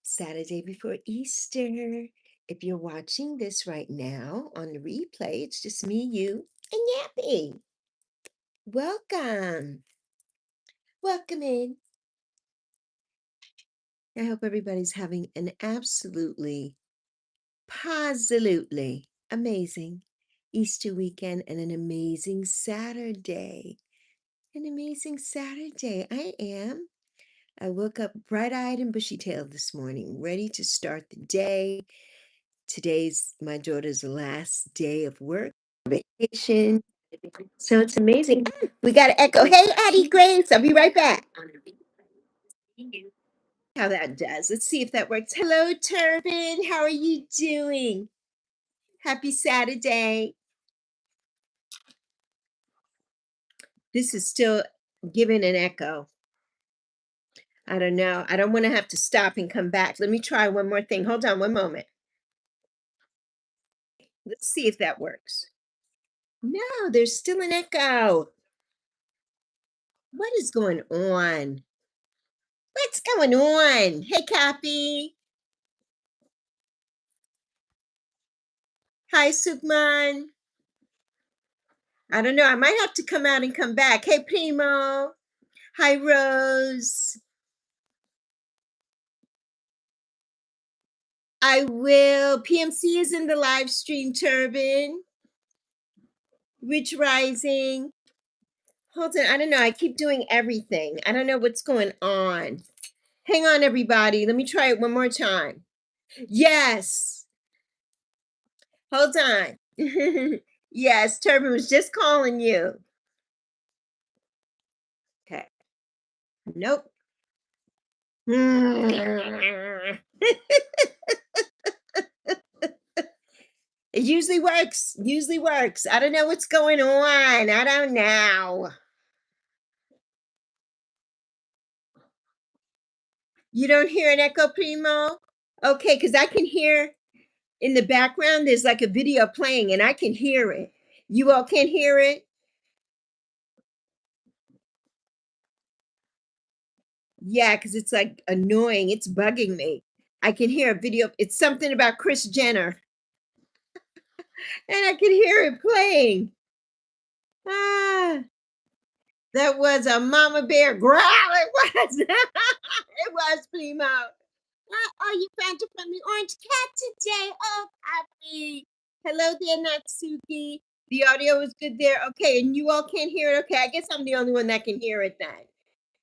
Saturday before Easter. If you're watching this right now on the replay, it's just me, you, and Yappy. Welcome. Welcome in. I hope everybody's having an absolutely, positively amazing Easter weekend and an amazing Saturday. An amazing Saturday. I am. I woke up bright-eyed and bushy-tailed this morning, ready to start the day. Today's my daughter's last day of work, vacation. So it's amazing. We got to echo. Hey, Addie Grace, I'll be right back. How that does. Let's see if that works. Hello, Turbin. How are you doing? Happy Saturday. This is still giving an echo. I don't know. I don't want to have to stop and come back. Let me try one more thing. Hold on one moment. Let's see if that works. No, there's still an echo. What is going on? What's going on? Hey, Cappy. Hi, Sukman. I don't know. I might have to come out and come back. Hey, Primo. Hi, Rose. I will. PMC is in the live stream, Turban. Rich Rising. Hold on. I don't know. I keep doing everything. I don't know what's going on. Hang on, everybody. Let me try it one more time. Yes. Hold on. Yes, Turban was just calling you. Okay. Nope. It usually works. Usually works. I don't know what's going on. I don't know. You don't hear an echo, Primo? Okay, because I can hear in the background, there's like a video playing and I can hear it. You all can't hear it? Yeah, because it's like annoying. It's bugging me. I can hear a video. It's something about Chris Jenner and I can hear it playing. Ah, that was a mama bear growl. It was. It was, Primo. Are you found from the orange cat today? Oh, happy. Hello there, Natsuki. The audio is good there. Okay, and you all can't hear it. Okay, I guess I'm the only one that can hear it then.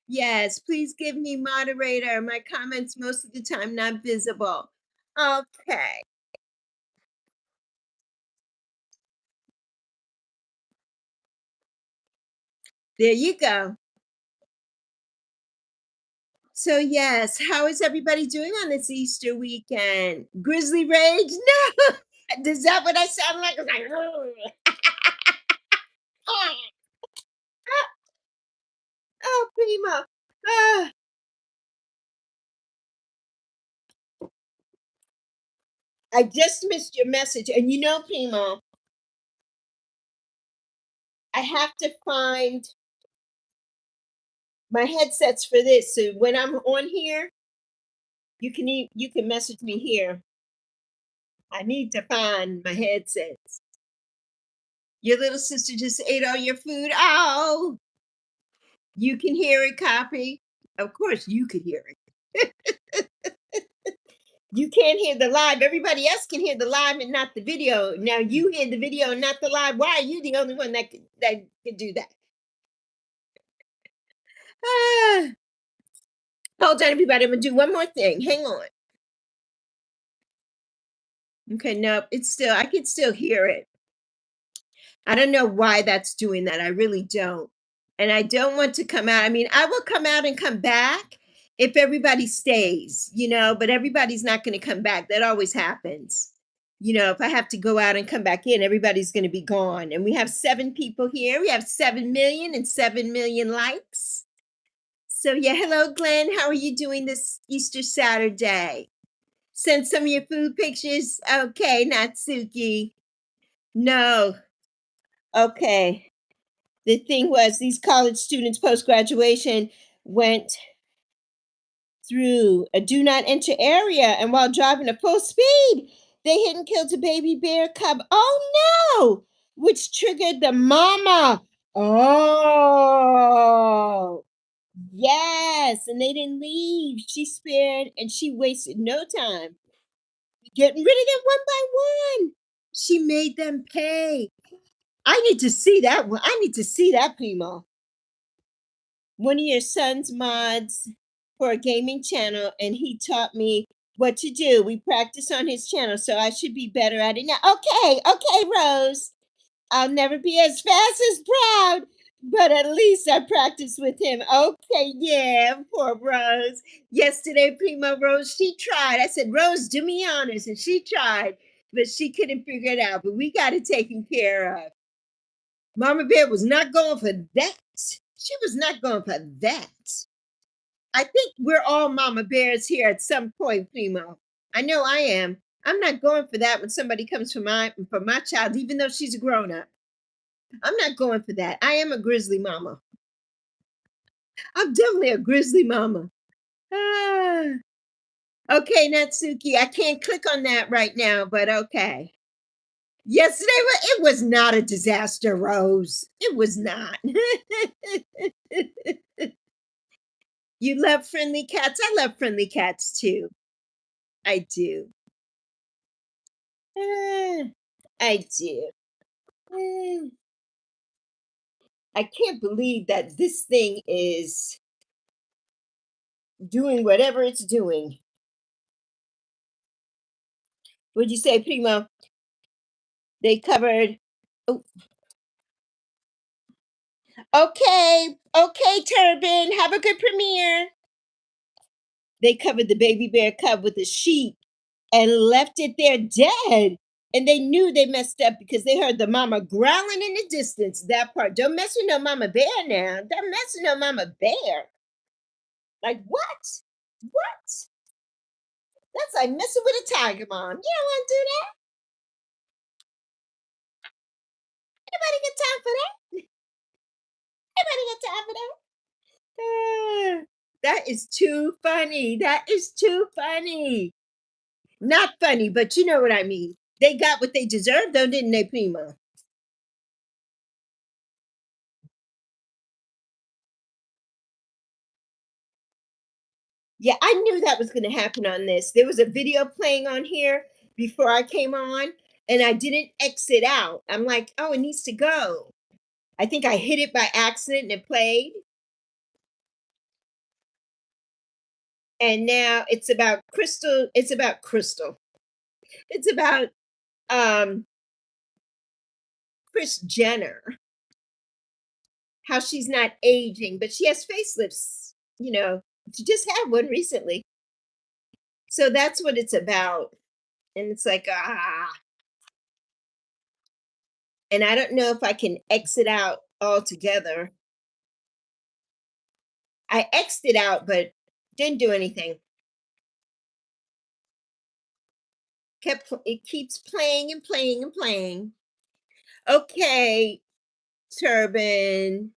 Yes, please give me moderator. My comments most of the time not visible. Okay. There you go. So yes, how is everybody doing on this Easter weekend? Grizzly Rage? No. Is that what I sound like? It's like, oh, Primo. Ah. I just missed your message. And you know, Primo, I have to find my headsets for this. So when I'm on here, you can message me here. I need to find my headsets. Your little sister just ate all your food. Oh, you can hear it, copy. Of course, you could hear it. You can't hear the live. Everybody else can hear the live and not the video. Now you hear the video and not the live. Why are you the only one that can do that? Ah. Hold on, everybody. I'm gonna do one more thing. Hang on. Okay, no, it's still, I can still hear it. I don't know why that's doing that. I really don't. And I don't want to come out. I mean, I will come out and come back if everybody stays, but everybody's not going to come back. That always happens. If I have to go out and come back in, everybody's going to be gone. And we have 7 people here. We have 7 million and 7 million likes. So, yeah, hello, Glenn. How are you doing this Easter Saturday? Send some of your food pictures. Okay, Natsuki. No. Okay. The thing was, these college students post graduation went through a do not enter area, and while driving at full speed, they hit and killed a baby bear cub. Oh no! Which triggered the mama. Oh, yes. And they didn't leave. She spared and she wasted no time getting rid of them one by one. She made them pay. I need to see that one. I need to see that, Primo. One of your son's mods for a gaming channel, and he taught me what to do. We practice on his channel, so I should be better at it now. Okay, okay, Rose. I'll never be as fast as Proud, but at least I practiced with him. Okay, yeah, poor Rose. Yesterday, Primo Rose, she tried. I said, Rose, do me honors, and she tried, but she couldn't figure it out. But we got it taken care of. Mama Bear was not going for that. She was not going for that. I think we're all Mama Bears here at some point, Primo. I know I am. I'm not going for that when somebody comes for my child, even though she's a grown up. I'm not going for that. I am a grizzly mama. I'm definitely a grizzly mama. Ah. Okay, Natsuki, I can't click on that right now, but okay. Yesterday, it was not a disaster, Rose. It was not. You love friendly cats? I love friendly cats too. I do. Ah, I do. Ah. I can't believe that this thing is doing whatever it's doing. Would you say, Primo? They covered. Oh, okay, okay, Turban. Have a good premiere. They covered the baby bear cub with a sheet and left it there dead. And they knew they messed up because they heard the mama growling in the distance. That part. Don't mess with no mama bear now. Don't mess with no mama bear. Like what? What? That's like messing with a tiger mom. You don't want to do that. Nobody got time for that. Nobody got time for that. Ah, that is too funny. That is too funny. Not funny, but you know what I mean. They got what they deserved, though, didn't they, Primo? Yeah, I knew that was going to happen on this. There was a video playing on here before I came on, and I didn't exit out. I'm like, oh, it needs to go. I think I hit it by accident and it played. And now it's about Crystal. It's about Crystal. It's about um Chris Jenner, how she's not aging, but she has facelifts. She just had one recently. So that's what it's about. And it's like, and I don't know if I can exit out altogether. I exited out, but didn't do anything. It keeps playing and playing and playing. Okay, Turban.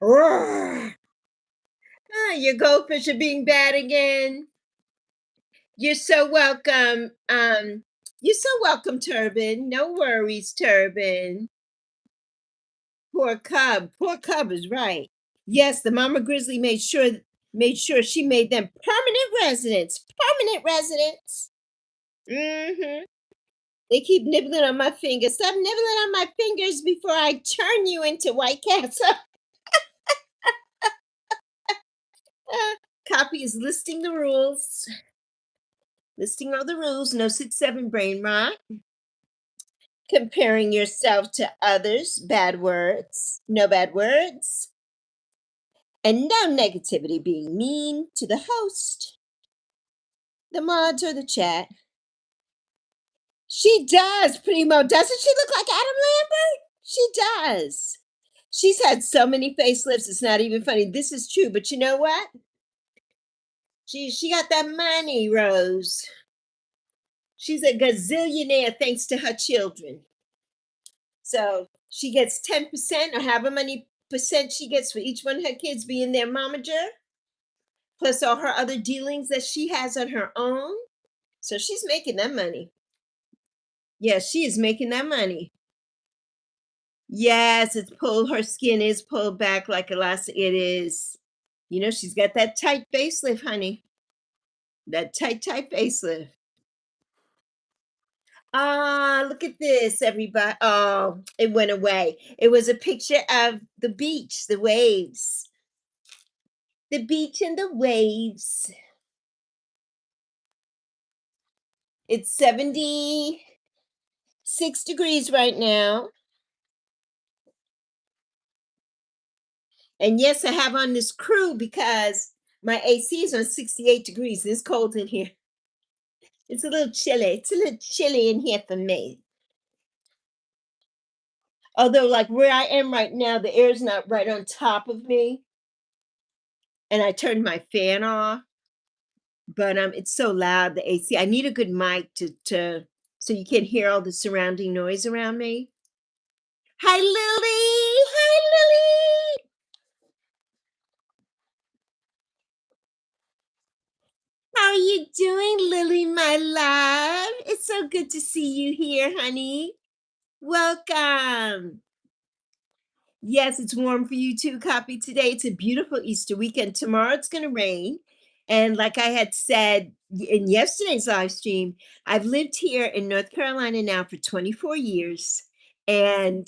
Roar. Your goldfish are being bad again. You're so welcome. You're so welcome, Turban. No worries, Turban. Poor cub. Poor cub is right. Yes, the mama grizzly made sure she made them permanent residents. Permanent residents. Mm-hmm. They keep nibbling on my fingers. Stop nibbling on my fingers before I turn you into White Castle. Copy is listing the rules. Listing all the rules. No 6-7 brain rot. Comparing yourself to others. Bad words. No bad words. And no negativity, being mean to the host, the mods, or the chat. She does, Primo. Doesn't she look like Adam Lambert? She does. She's had so many facelifts, it's not even funny. This is true, but you know what? She got that money, Rose. She's a gazillionaire thanks to her children. So she gets 10% or however many percent she gets for each one of her kids being their momager. plus all her other dealings that she has on her own. So she's making that money. Yes, she is making that money. Yes, it's pulled her skin is pulled back like elastic. It is. You know, she's got that tight facelift, honey. That tight, tight facelift. Ah, look at this, everybody. Oh, it went away. It was a picture of the beach, the waves. The beach and the waves. It's 76 degrees right now. And yes, I have on this crew because my AC is on 68 degrees. It's cold in here. It's a little chilly. It's a little chilly in here for me. Although, like where I am right now, the air is not right on top of me. And I turned my fan off, but it's so loud, the AC. I need a good mic to so you can hear all the surrounding noise around me. Hi, Lily. Hi, Lily. How are you doing, Lily, my love? It's so good to see you here, honey. Welcome. Yes, it's warm for you too, Copy. Today it's a beautiful Easter weekend. Tomorrow it's going to rain. And like I had said in yesterday's live stream, I've lived here in North Carolina now for 24 years. And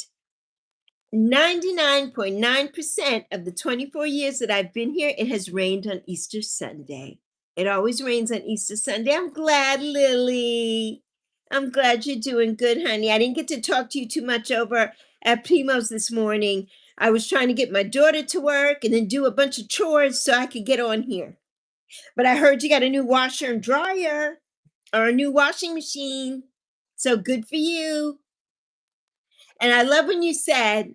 99.9% of the 24 years that I've been here, it has rained on Easter Sunday. It always rains on Easter Sunday. I'm glad, Lily. I'm glad you're doing good, honey. I didn't get to talk to you too much over at Primo's this morning. I was trying to get my daughter to work and then do a bunch of chores so I could get on here. But I heard you got a new washer and dryer or a new washing machine. So good for you. And I love when you said,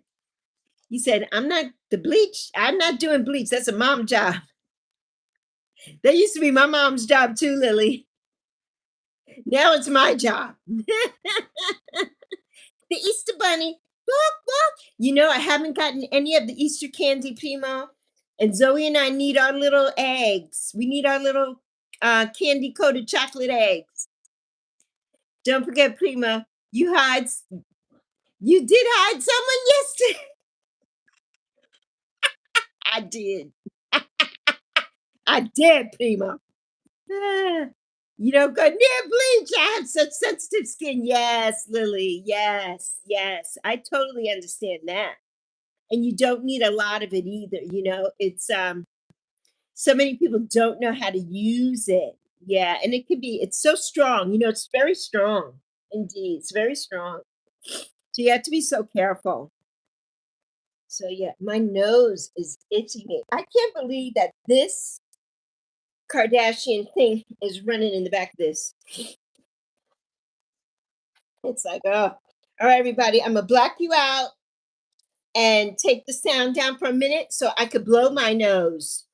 I'm not the bleach. I'm not doing bleach. That's a mom job. That used to be my mom's job too, Lily. Now it's my job. The Easter Bunny. Walk, walk. You know, I haven't gotten any of the Easter candy, Primo. And Zoe and I need our little eggs. We need our little candy coated chocolate eggs. Don't forget, Prima, you did hide someone yesterday. I did. I did, Prima. Ah, you don't go near bleach. I have such sensitive skin. Yes, Lily. Yes, yes. I totally understand that. And you don't need a lot of it either. You know, it's so many people don't know how to use it. Yeah, and it's so strong. You know, it's very strong. Indeed, it's very strong. So you have to be so careful. So yeah, my nose is itching me. I can't believe that this Kardashian thing is running in the back of this. It's like, oh, all right, everybody, I'm gonna block you out and take the sound down for a minute so I could blow my nose.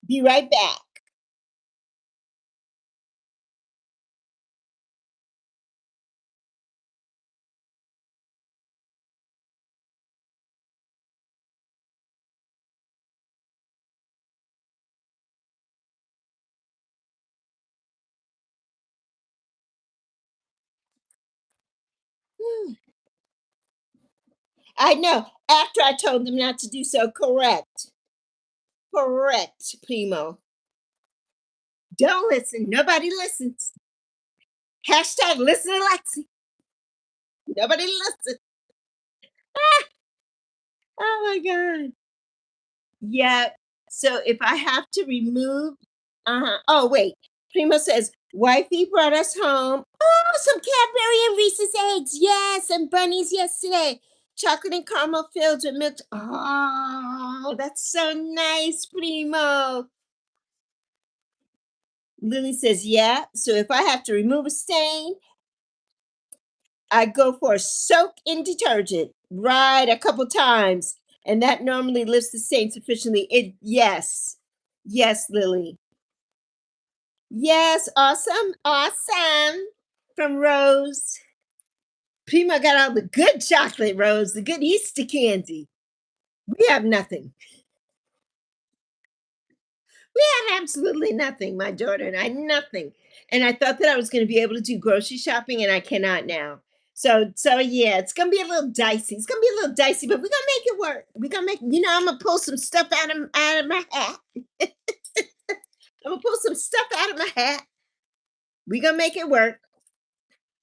Be right back. I know. After I told them not to do so, correct. Correct, Primo. Don't listen. Nobody listens. Hashtag listen to Lexi. Nobody listens. Oh my God. Yeah. So if I have to remove, oh wait, Primo says, wifey brought us home. Oh, some Cadbury and Reese's eggs. Yes, and bunnies yesterday. Chocolate and caramel filled with milk. Oh, that's so nice, Primo. Lily says, yeah. So if I have to remove a stain, I go for a soak in detergent, right, a couple times. And that normally lifts the stain sufficiently. Yes. Yes, Lily. Yes, awesome, awesome. From Rose. Prima got all the good chocolate, Rose, the good Easter candy. We have nothing. We had absolutely nothing, my daughter and I, nothing. And I thought that I was going to be able to do grocery shopping, and I cannot now. So yeah, it's gonna be a little dicey. It's gonna be a little dicey, but we're gonna make it work. We're gonna make, I'm gonna pull some stuff out of my hat. I'm gonna pull some stuff out of my hat. We're gonna make it work.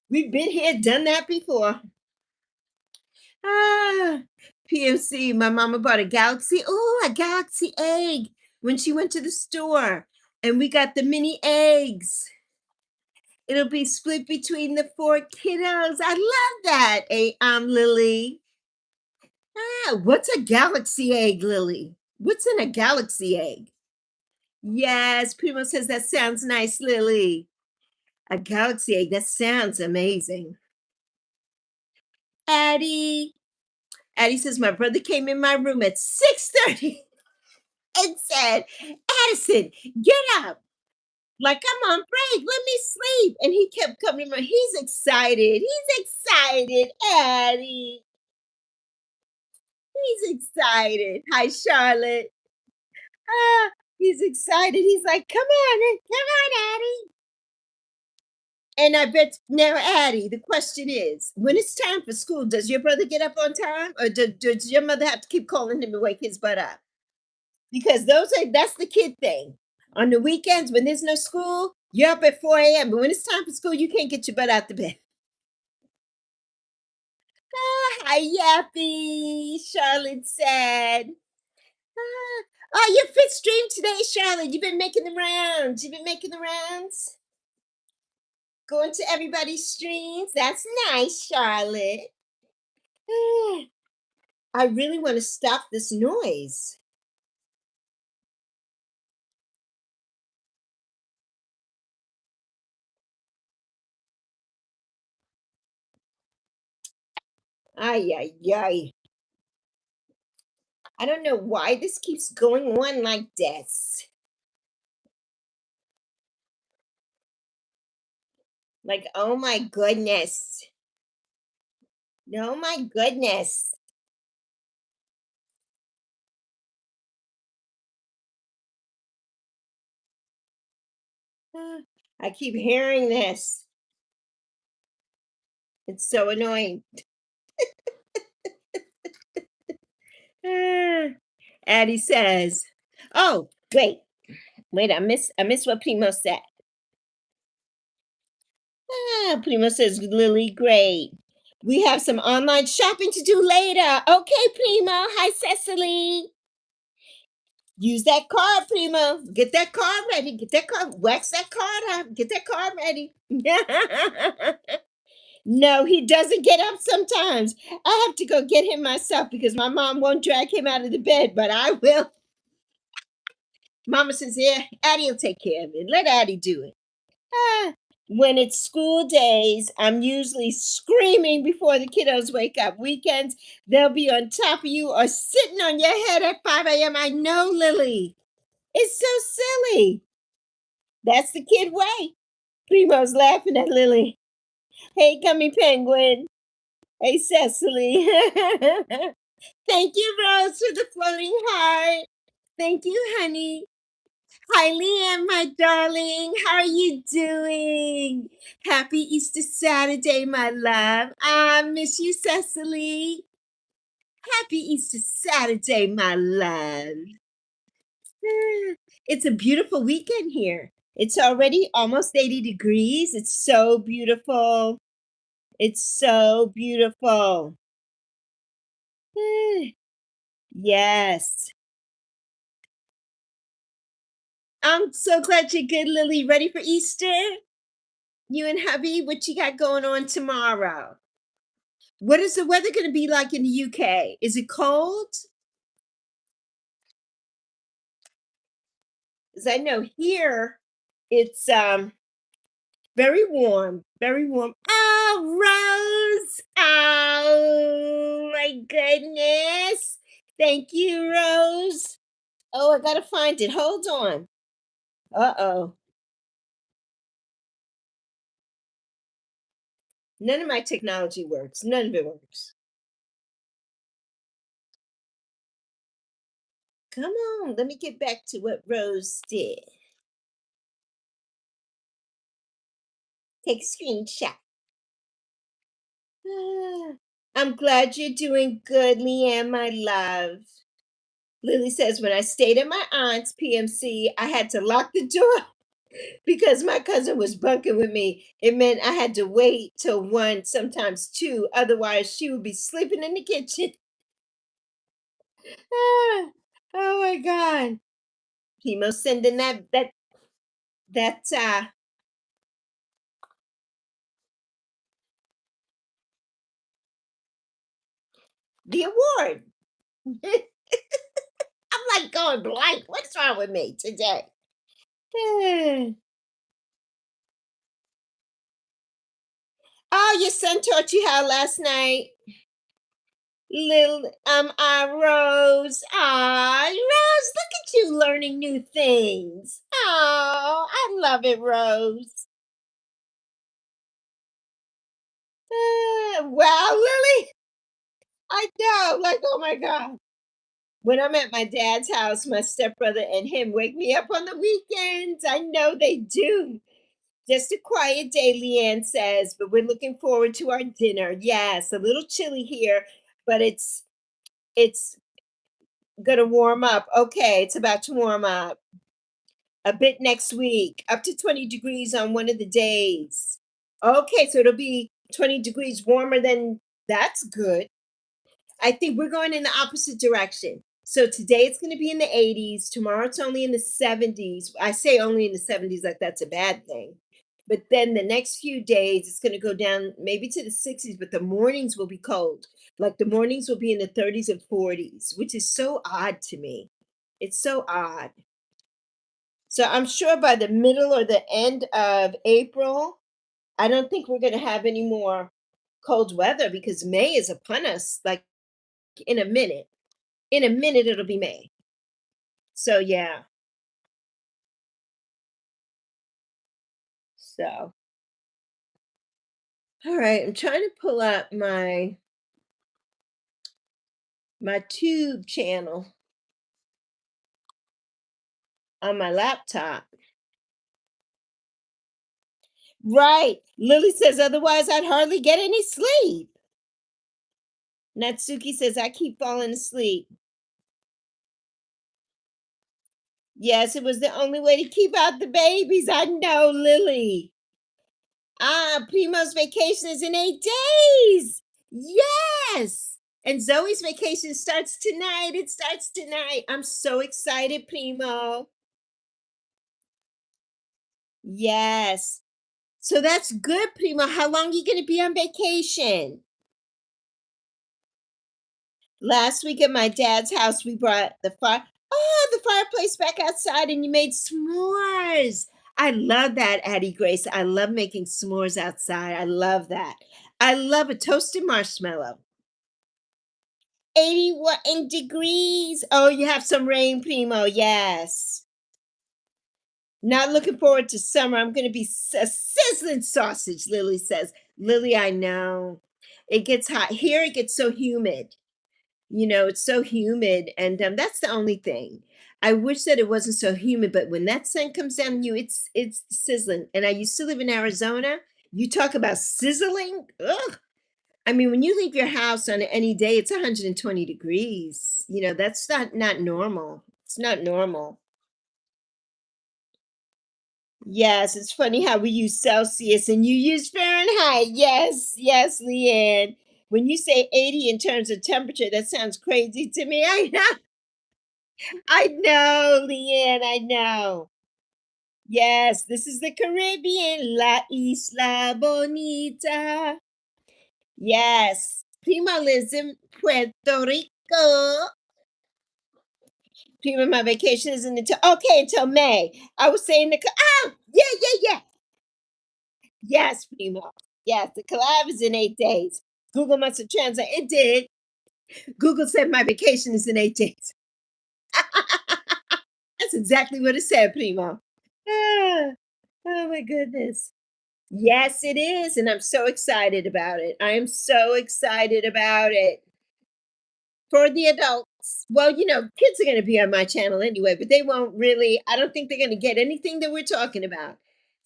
We've been here, done that before. Ah, POC, my mama bought a Galaxy. Oh, a Galaxy egg when she went to the store. And we got the mini eggs. It'll be split between the four kiddos. I love that. Lily. What's a Galaxy egg, Lily? What's in a Galaxy egg? Yes, Primo says that sounds nice, Lily. A Galaxy egg, that sounds amazing. Addie. Addie says, my brother came in my room at 6:30 and said, Addison, get up. Like, I'm on break. Let me sleep. And he kept coming. He's excited. He's excited, Addie. He's excited. Hi, Charlotte. Ah, he's excited. He's like, come on, Addie. And I bet now, Addie, the question is, when it's time for school, does your brother get up on time, or does your mother have to keep calling him to wake his butt up? Because that's the kid thing. On the weekends when there's no school, you're up at 4 a.m. But when it's time for school, you can't get your butt out the bed. Ah, hi, Yappy, Charlotte said. Ah, oh, your fifth stream today, Charlotte. You've been making the rounds. You've been making the rounds. Going to everybody's streams. That's nice, Charlotte. Ah, I really want to stop this noise. Ay, ay, ay. I don't know why this keeps going on like this. Like, oh my goodness. No, my goodness. Ah, I keep hearing this. It's so annoying. Ah, Addie says, "Oh, wait, I missed what Primo said." Primo says, "Lily, great. We have some online shopping to do later." Okay, Primo. Hi, Cecily. Use that card, Primo. Get that card ready. Get that card. Wax that card up. Get that card ready. No, he doesn't get up sometimes. I have to go get him myself because my mom won't drag him out of the bed, but I will. Mama says, yeah, Addie will take care of it. Let Addie do it. Ah, when it's school days, I'm usually screaming before the kiddos wake up. Weekends, they'll be on top of you or sitting on your head at 5 a.m. I know, Lily. It's so silly. That's the kid way. Primo's laughing at Lily. Hey, gummy penguin. Hey, Cecily. Thank you, Rose, for the floating heart. Thank you, honey. Hi, Liam, my darling. How are you doing? Happy Easter Saturday, my love. I miss you, Cecily. Happy Easter Saturday, my love. Ah, it's a beautiful weekend here. It's already almost 80 degrees. It's so beautiful. It's so beautiful. Ah, yes. I'm so glad you're good, Lily. Ready for Easter? You and hubby, what you got going on tomorrow? What is the weather going to be like in the UK? Is it cold? Because I know here it's very warm, very warm. Oh, Rose! Oh my goodness! Thank you, Rose. Oh, I gotta find it. Hold on. Uh-oh. None of my technology works. None of it works. Come on, let me get back to what Rose did. Take a screenshot. Ah, I'm glad you're doing good, Leanne, my love. Lily says, when I stayed at my aunt's PMC, I had to lock the door because my cousin was bunking with me. It meant I had to wait till 1, sometimes 2. Otherwise, she would be sleeping in the kitchen. Ah, oh my God. Chemo sending that the award. I'm like going blank. What's wrong with me today? Eh. Oh, your son taught you how last night. Little Rose. Rose, look at you learning new things. Oh, I love it, Rose. Wow, Lily. I know. Like, oh my God. When I'm at my dad's house, my stepbrother and him wake me up on the weekends. I know they do. Just a quiet day, Leanne says, but we're looking forward to our dinner. Yes, a little chilly here, but it's gonna warm up. Okay, it's about to warm up a bit next week, up to 20 degrees on one of the days. Okay, so it'll be 20 degrees warmer than that's good. I think we're going in the opposite direction. So today it's going to be in the 80s. Tomorrow it's only in the 70s. I say only in the 70s like that's a bad thing. But then the next few days it's going to go down maybe to the 60s, but the mornings will be cold. Like the mornings will be in the 30s and 40s, which is so odd to me. It's so odd. So I'm sure by the middle or the end of April, I don't think we're going to have any more cold weather because May is upon us like in a minute. In a minute, it'll be May. So, yeah. So, all right. I'm trying to pull up my tube channel on my laptop. Right. Lily says, otherwise, I'd hardly get any sleep. Natsuki says, I keep falling asleep. Yes, it was the only way to keep out the babies. I know, Lily. Primo's vacation is in 8 days. Yes. And Zoe's vacation starts tonight. It starts tonight. I'm so excited, Primo. Yes. So that's good, Primo. How long are you going to be on vacation? Last week at my dad's house, we brought the fireplace back outside and you made s'mores. I love that, Addie Grace. I love making s'mores outside. I love that. I love a toasted marshmallow. 81 degrees. Oh, you have some rain, Primo. Yes. Not looking forward to summer. I'm going to be a sizzling sausage, Lily says. Lily, I know. It gets hot. Here it gets so humid. It's so humid. And that's the only thing. I wish that it wasn't so humid, but when that sun comes down on you, it's sizzling. And I used to live in Arizona. You talk about sizzling. Ugh. I mean, when you leave your house on any day, it's 120 degrees. That's not normal. It's not normal. Yes, it's funny how we use Celsius and you use Fahrenheit. Yes, yes, Leanne. When you say 80 in terms of temperature, that sounds crazy to me. I know. I know, Leanne. I know. Yes, this is the Caribbean. La Isla Bonita. Yes. Prima lives in Puerto Rico. Prima, my vacation isn't until May. I was saying yeah, yeah, yeah. Yes, Primo. Yes, the collab is in 8 days. Google must have translated. It did. Google said my vacation is in 8 days. That's exactly what it said, Primo. Ah, oh my goodness. Yes, it is. And I'm so excited about it. I am so excited about it for the adults. Well, kids are going to be on my channel anyway, but they won't really. I don't think they're going to get anything that we're talking about.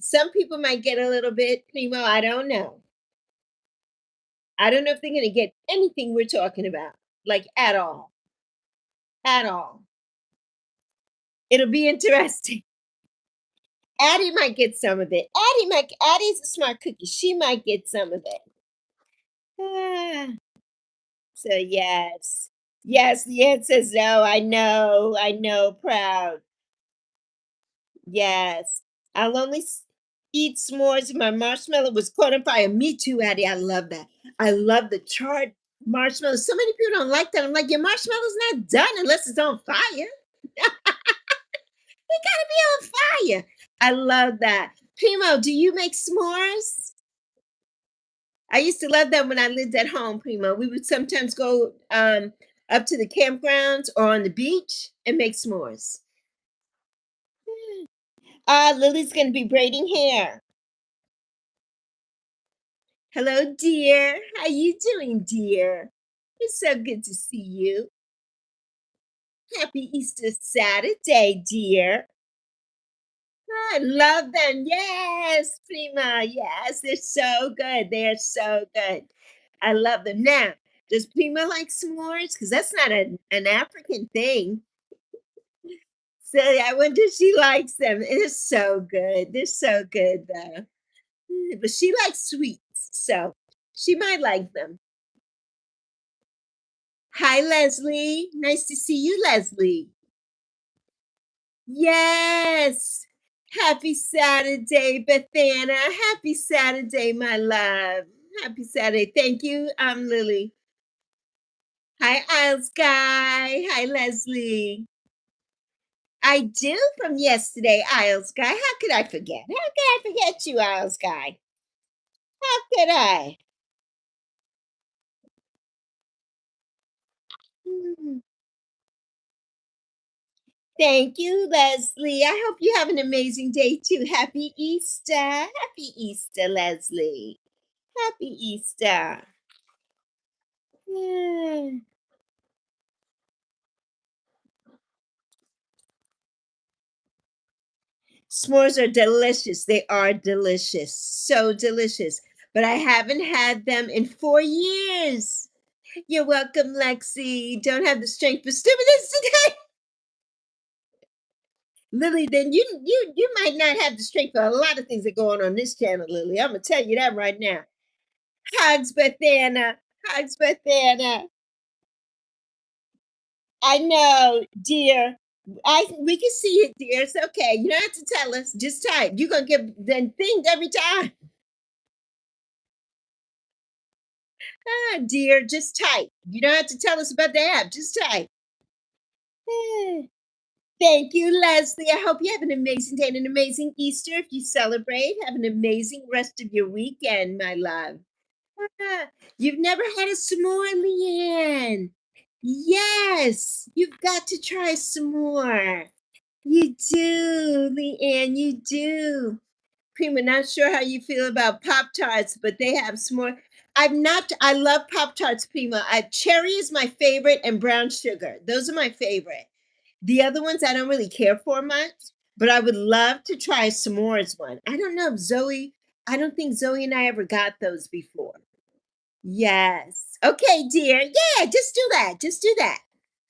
Some people might get a little bit, Primo. I don't know. I don't know if they're going to get anything we're talking about, like at all. At all. It'll be interesting. Addie might get some of it. Addie's a smart cookie. She might get some of it. Ah, so yes. Yes, the answer says no. I know, proud. Yes. I'll only eat s'mores if my marshmallow was caught on fire. Me too, Addie. I love that. I love the charred marshmallow. So many people don't like that. I'm like, your marshmallow's not done unless it's on fire. They gotta be on fire. I love that. Primo, do you make s'mores? I used to love that when I lived at home, Primo. We would sometimes go up to the campgrounds or on the beach and make s'mores. Lily's gonna be braiding hair. Hello, dear. How you doing, dear? It's so good to see you. Happy Easter Saturday, dear. I love them. Yes, Prima. Yes, they're so good. They're so good. I love them. Now, does Prima like s'mores? Because that's not an African thing. So I wonder if she likes them. They're so good. They're so good, though. But she likes sweets, so she might like them. Hi, Leslie. Nice to see you, Leslie. Yes. Happy Saturday, Bethana. Happy Saturday, my love. Happy Saturday. Thank you. I'm Lily. Hi, Isles Guy. Hi, Leslie. I do from yesterday, Isles Guy. How could I forget? How could I forget you, Isles Guy? How could I? Hmm. Thank you, Leslie. I hope you have an amazing day too. Happy Easter. Happy Easter, Leslie. Happy Easter. Yeah. S'mores are delicious. They are delicious. So delicious. But I haven't had them in 4 years. You're welcome, Lexi. Don't have the strength for stupidness today. Lily, then you might not have the strength for a lot of things that go on this channel, Lily. I'm gonna tell you that right now. Hugs, Bethana. Hugs, Bethana. I know, dear. We can see it, dear. It's okay. You don't have to tell us. Just type. You're gonna get then thinged every time. Dear, just type. You don't have to tell us about the app. Just type. Eh. Thank you, Leslie. I hope you have an amazing day and an amazing Easter. If you celebrate, have an amazing rest of your weekend, my love. Ah, you've never had a s'more, Leanne. Yes, you've got to try some more. You do, Leanne, you do. Prima, not sure how you feel about Pop Tarts, but they have s'more. I love Pop Tarts, Prima. Cherry is my favorite and brown sugar. Those are my favorite. The other ones I don't really care for much, but I would love to try a s'mores one. I don't know if I don't think Zoe and I ever got those before. Yes. Okay, dear. Yeah, just do that. Just do that.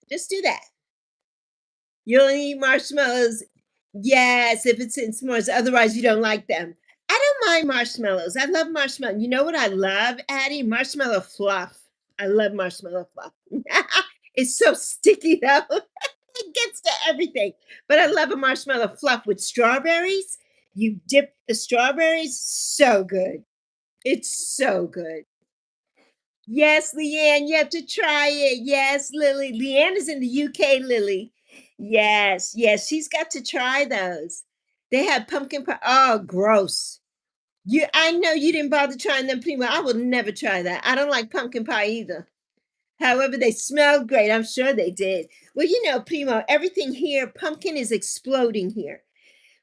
Just do that. You only eat marshmallows. Yes, if it's in s'mores. Otherwise, you don't like them. I don't mind marshmallows. I love marshmallow. You know what I love, Addie? Marshmallow fluff. I love marshmallow fluff. It's so sticky though. It gets to everything. But I love a marshmallow fluff with strawberries. You dip the strawberries. So good. It's so good. Yes, Leanne, you have to try it. Yes, Lily. Leanne is in the UK, Lily. Yes, yes, she's got to try those. They have pumpkin pie. Oh, gross. I know you didn't bother trying them, Prima. I will never try that. I don't like pumpkin pie either. However, they smelled great. I'm sure they did. Well, Primo, everything here, pumpkin is exploding here.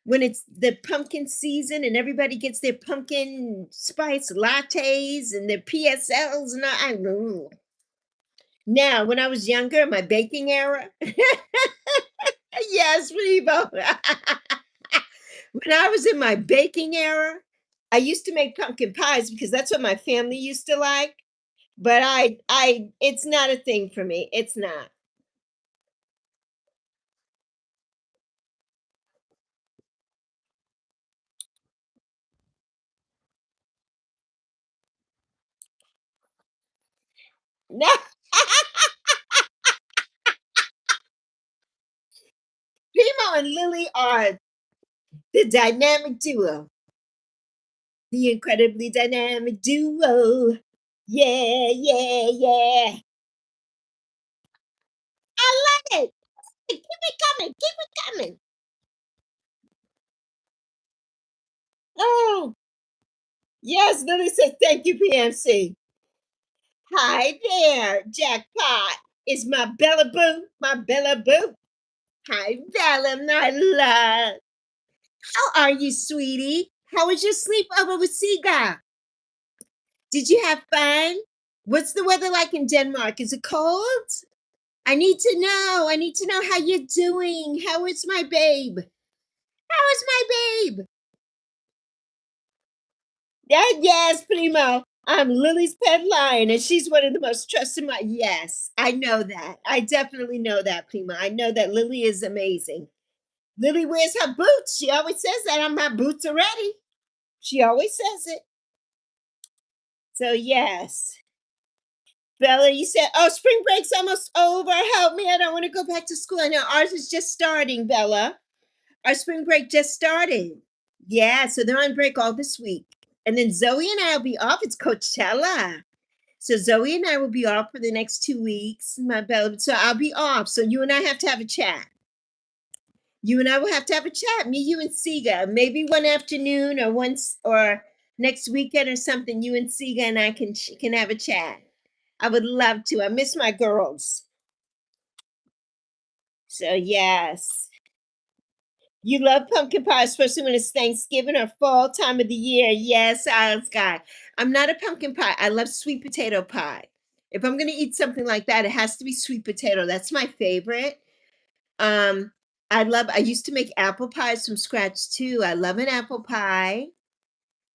When it's the pumpkin season and everybody gets their pumpkin spice lattes and their PSLs and Now, when I was younger, my baking era, yes, Rebo. When I was in my baking era, I used to make pumpkin pies because that's what my family used to like. But it's not a thing for me. It's not. No, Primo and Lily are the dynamic duo, the incredibly dynamic duo. Yeah, yeah, yeah. I love it. Keep it coming. Keep it coming. Oh, yes. Lily says, thank you, PMC. Hi there, Jackpot. Is my Bella Boo, my Bella Boo. Hi, Bella, my love. How are you, sweetie? How was your sleepover with Siga? Did you have fun? What's the weather like in Denmark? Is it cold? I need to know. I need to know how you're doing. How is my babe? How is my babe? Yeah, yes, Primo. I'm Lily's pet lion, and she's one of the most trusted. My yes, I know that. I definitely know that, Primo. I know that Lily is amazing. Lily wears her boots. She always says that my boots are ready. She always says it. So yes, Bella, you said, "Oh, spring break's almost over. Help me! I don't want to go back to school." I know ours is just starting, Bella. Our spring break just started. Yeah, so they're on break all this week, and then Zoe and I will be off. It's Coachella. So Zoe and I will be off for the next 2 weeks, my Bella. So I'll be off. So you and I have to have a chat. You and I will have to have a chat. Me, you, and Siga. Maybe one afternoon or once or next weekend or something. You and Siga and I can have a chat. I would love to. I miss my girls. So yes. You love pumpkin pie, especially when it's Thanksgiving or fall time of the year. Yes, Isles guy. I'm not a pumpkin pie. I love sweet potato pie. If I'm gonna eat something like that, it has to be sweet potato. That's my favorite. Um, I used to make apple pies from scratch too. I love an apple pie.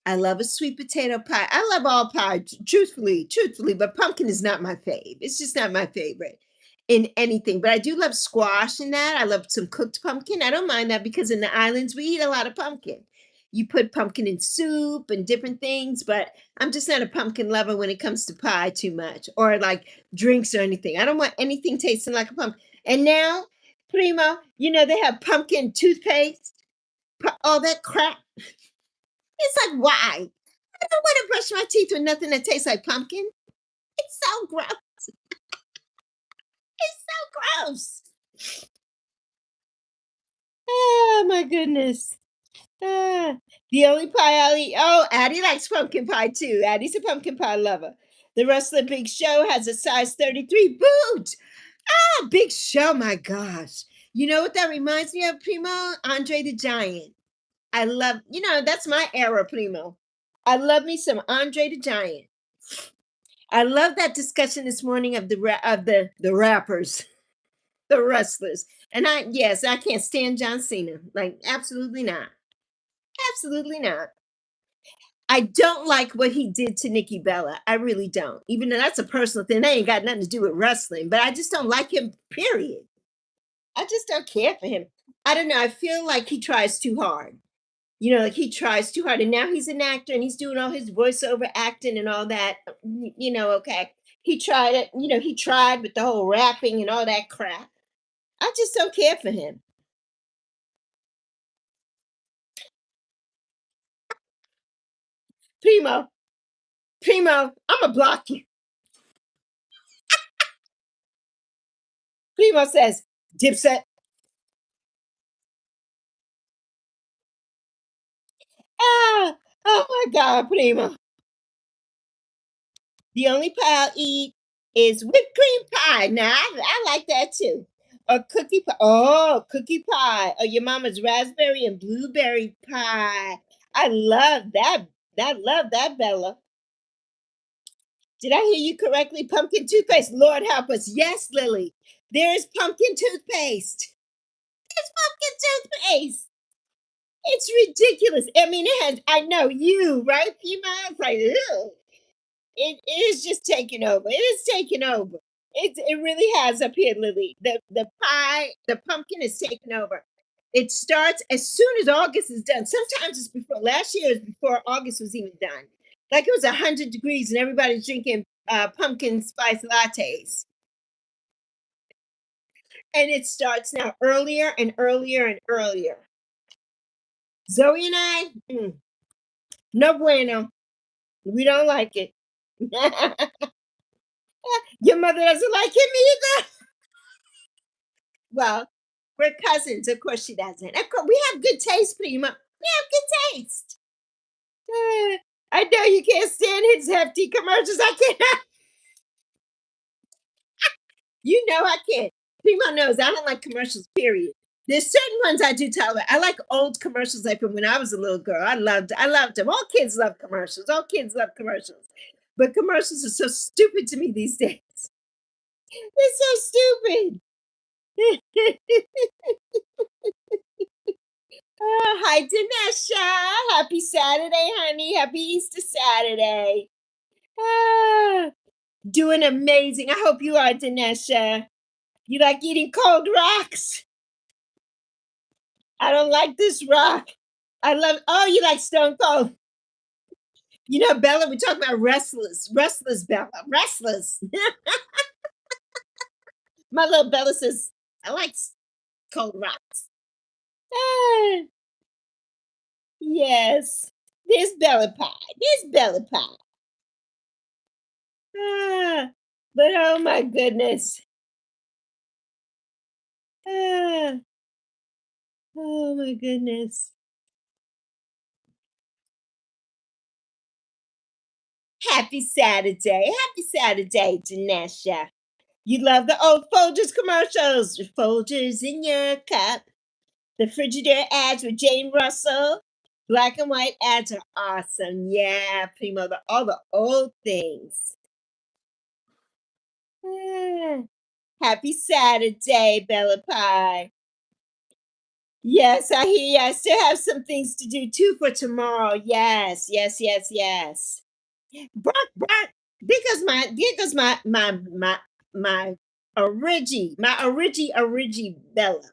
I love a sweet potato pie. I love all pie, truthfully, but pumpkin is not my fave. It's just not my favorite in anything. But I do love squash and that. I love some cooked pumpkin. I don't mind that because in the islands we eat a lot of pumpkin. You put pumpkin in soup and different things, but I'm just not a pumpkin lover when it comes to pie too much or like drinks or anything. I don't want anything tasting like a pumpkin. And now, Primo, they have pumpkin toothpaste, all that crap. It's like, why? I don't want to brush my teeth with nothing that tastes like pumpkin. It's so gross. It's so gross. Oh my goodness. Ah, the only pie I'll eat. Oh, Addie likes pumpkin pie too. Addie's a pumpkin pie lover. The wrestler Big Show has a size 33 boot. Ah, Big Show, my gosh. You know what that reminds me of, Primo? Andre the Giant. I love, that's my era, Primo. I love me some Andre the Giant. I love that discussion this morning of the rappers, the wrestlers. And I can't stand John Cena. Like absolutely not. Absolutely not. I don't like what he did to Nikki Bella. I really don't. Even though that's a personal thing. That ain't got nothing to do with wrestling, but I just don't like him, period. I just don't care for him. I don't know. I feel like he tries too hard. Like he tries too hard. And now he's an actor and he's doing all his voiceover acting and all that. Okay. He tried it, he tried with the whole rapping and all that crap. I just don't care for him. Primo, Primo, I'ma block you. Primo says, Dipset. Ah, oh my God, Primo. The only pie I'll eat is whipped cream pie. Now, I like that too. Or cookie pie. Oh, cookie pie. Or your mama's raspberry and blueberry pie. I love that. I love that, Bella. Did I hear you correctly? Pumpkin toothpaste. Lord help us. Yes, Lily. There is pumpkin toothpaste. It's pumpkin toothpaste. It's ridiculous. I mean, it has, I know you, right, Pima? It's like, ew. It is just taking over. It is taking over. It really has up here, Lily. The pie, the pumpkin is taking over. It starts as soon as August is done. Sometimes it's before. Last year it was before August was even done. Like it was 100 degrees and everybody's drinking pumpkin spice lattes. And it starts now earlier and earlier and earlier. Zoe and I, no bueno. We don't like it. Your mother doesn't like him either. Well, we're cousins. Of course she doesn't. Of course, we have good taste, Prima. We have good taste. I know you can't stand his hefty commercials. I can't. You know I can't. Prima knows I don't like commercials, period. There's certain ones I do tolerate. I like old commercials like from when I was a little girl. I loved them. All kids love commercials. All kids love commercials. But commercials are so stupid to me these days. They're so stupid. Hi, Dinesha. Happy Saturday, honey. Happy Easter Saturday. Ah, doing amazing. I hope you are, Dinesha. You like eating cold rocks? I don't like this rock. Oh, you like Stone Cold. You know, Bella, we talk about restless. Restless, Bella. Restless. My little Bella says, I like cold rocks. Ah, yes. There's Bella Pie. There's Bella Pie. Ah, but oh my goodness. Ah, oh my goodness. Happy Saturday. Happy Saturday, Janesha. You love the old Folgers commercials. Folgers in your cup. The Frigidaire ads with Jane Russell. Black and white ads are awesome. Yeah, Primo, all the old things. Ah, happy Saturday, Bella Pie. Yes, I hear you. I still have some things to do too for tomorrow. Yes, yes, yes, yes. Bark, bark. There goes my origi Bella.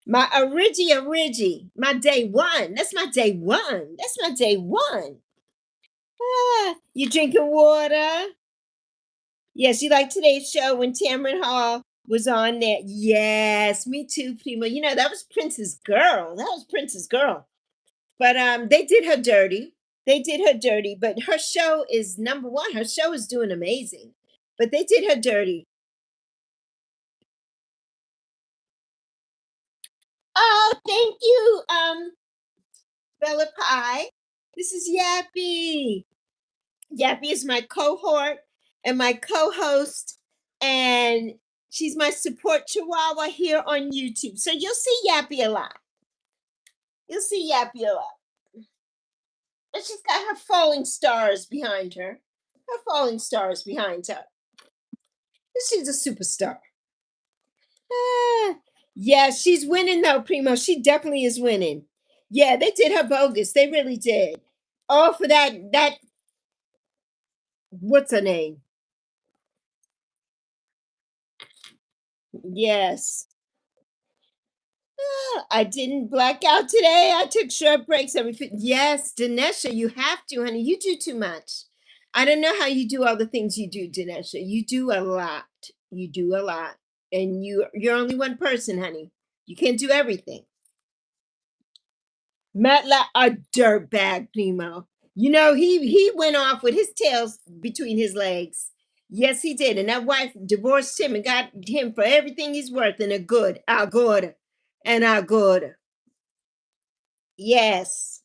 My origi. My day one. That's my day one. That's my day one. Ah, you drinking water? Yes, you like today's show when Tamron Hall was on there. Yes, me too, Primo. You know, that was Prince's girl. That was Prince's girl. But they did her dirty. They did her dirty, but her show is number one. Her show is doing amazing. But they did her dirty. Oh, thank you, Bella Pie. This is Yappy. Yappy is my cohort and my co-host, and she's my support chihuahua here on YouTube. So you'll see Yappy a lot. You'll see Yappy a lot. And she's got her falling stars behind her. Her falling stars behind her. She's a superstar. Ah, yeah, she's winning though, Primo. She definitely is winning. Yeah, they did her bogus. They really did. Oh, for that what's her name? Yes. Ah, I didn't black out today. I took short breaks Yes, Dinesha, you have to, honey. You do too much. I don't know how you do all the things you do, Dinesha. You do a lot. You do a lot. And you're only one person, honey. You can't do everything. Matla a dirtbag, Primo. You know, he went off with his tails between his legs. Yes, he did. And that wife divorced him and got him for everything he's worth and a good, agora, and agora. Yes.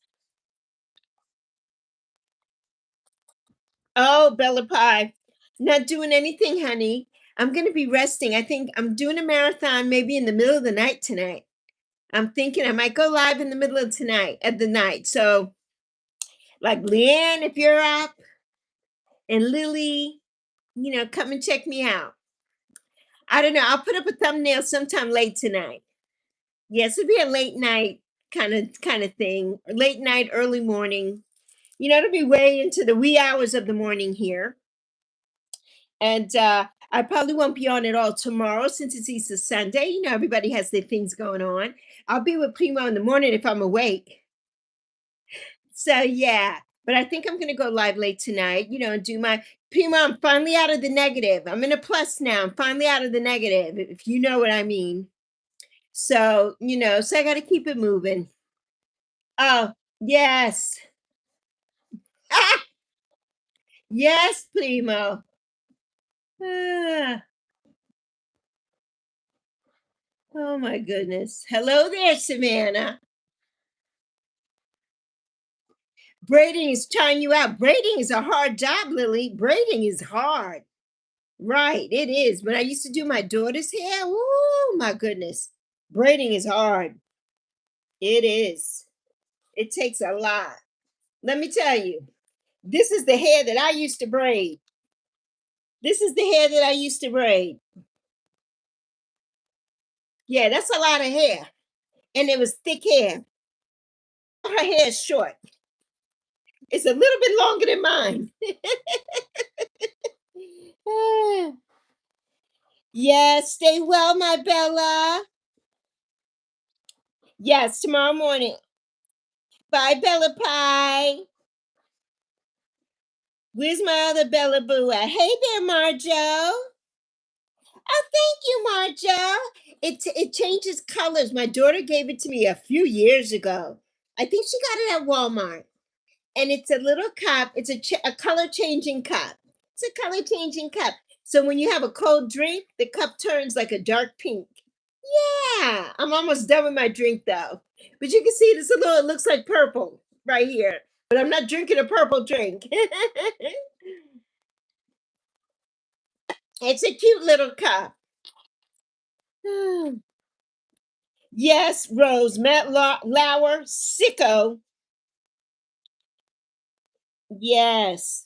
Oh, Bella Pie. Not doing anything, honey. I'm going to be resting. I think I'm doing a marathon maybe in the middle of the night tonight. I'm thinking I might go live in the middle of tonight, at the night. So, like Leanne, if you're up, and Lily. Come and check me out. I don't know. I'll put up a thumbnail sometime late tonight. Yes, it'll be a late night kind of thing. Or late night, early morning. It'll be way into the wee hours of the morning here. And I probably won't be on at all tomorrow since it's Easter Sunday. Everybody has their things going on. I'll be with Primo in the morning if I'm awake. So yeah. But I think I'm gonna go live late tonight, and do my Primo. I'm finally out of the negative. I'm in a plus now. I'm finally out of the negative, if you know what I mean. So I gotta keep it moving. Oh, yes. Ah, yes, Primo. Ah, oh my goodness. Hello there, Savannah. Braiding is trying you out. Braiding is a hard job, Lily. Braiding is hard. Right, it is. When I used to do my daughter's hair, oh my goodness. Braiding is hard. It is. It takes a lot. Let me tell you, this is the hair that I used to braid. This is the hair that I used to braid. Yeah, that's a lot of hair. And it was thick hair. Her hair is short. It's a little bit longer than mine. Yes, stay well, my Bella. Yes, tomorrow morning. Bye, Bella Pie. Where's my other Bella Boo at? Hey there, Marjo. Oh, thank you, Marjo. It changes colors. My daughter gave it to me a few years ago. I think she got it at Walmart. And it's a little cup. It's a color changing cup. It's a color changing cup. So when you have a cold drink, the cup turns like a dark pink. Yeah, I'm almost done with my drink though. But you can see this a little. It looks like purple right here. But I'm not drinking a purple drink. It's a cute little cup. Yes, Rose, Matt Lauer, sicko. Yes.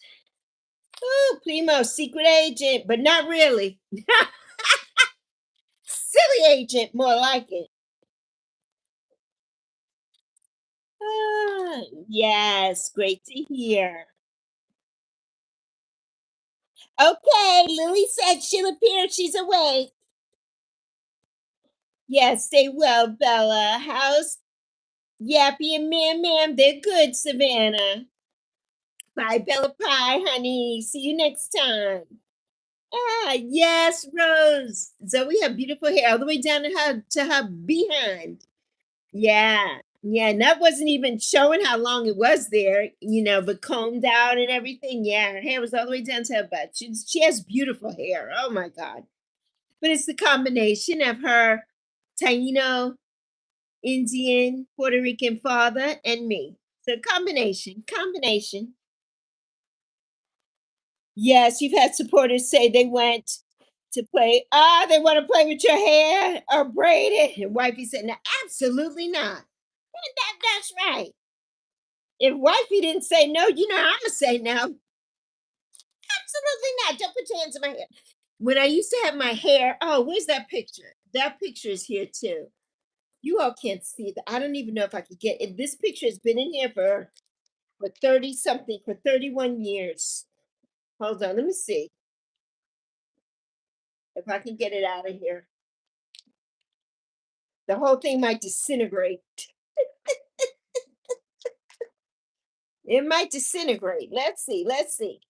Oh, Primo, secret agent, but not really. Silly agent, more like it. Ah, yes, great to hear. Okay, Lily said she'll appear. She's awake. Yes, stay well, Bella. How's Yappy and Ma'am? They're good, Savannah. Bye, Bella Pie, honey. See you next time. Ah, yes, Rose. Zoe had beautiful hair all the way down to her behind. Yeah. Yeah, and that wasn't even showing how long it was there, but combed out and everything. Yeah, her hair was all the way down to her butt. She has beautiful hair. Oh my God. But it's the combination of her Taino, Indian, Puerto Rican father, and me. So combination. Yes, you've had supporters say they went to play. Ah, they want to play with your hair or braid it. And wifey said, no, absolutely not. That's right. If wifey didn't say no, I'm going to say no. Absolutely not. Don't put your hands in my hair. When I used to have my hair, oh, where's that picture? That picture is here too. You all can't see that. I don't even know if I could get it. This picture has been in here for 30 something, for 31 years. Hold on, let me see if I can get it out of here. The whole thing might disintegrate. It might disintegrate. Let's see. Let's see.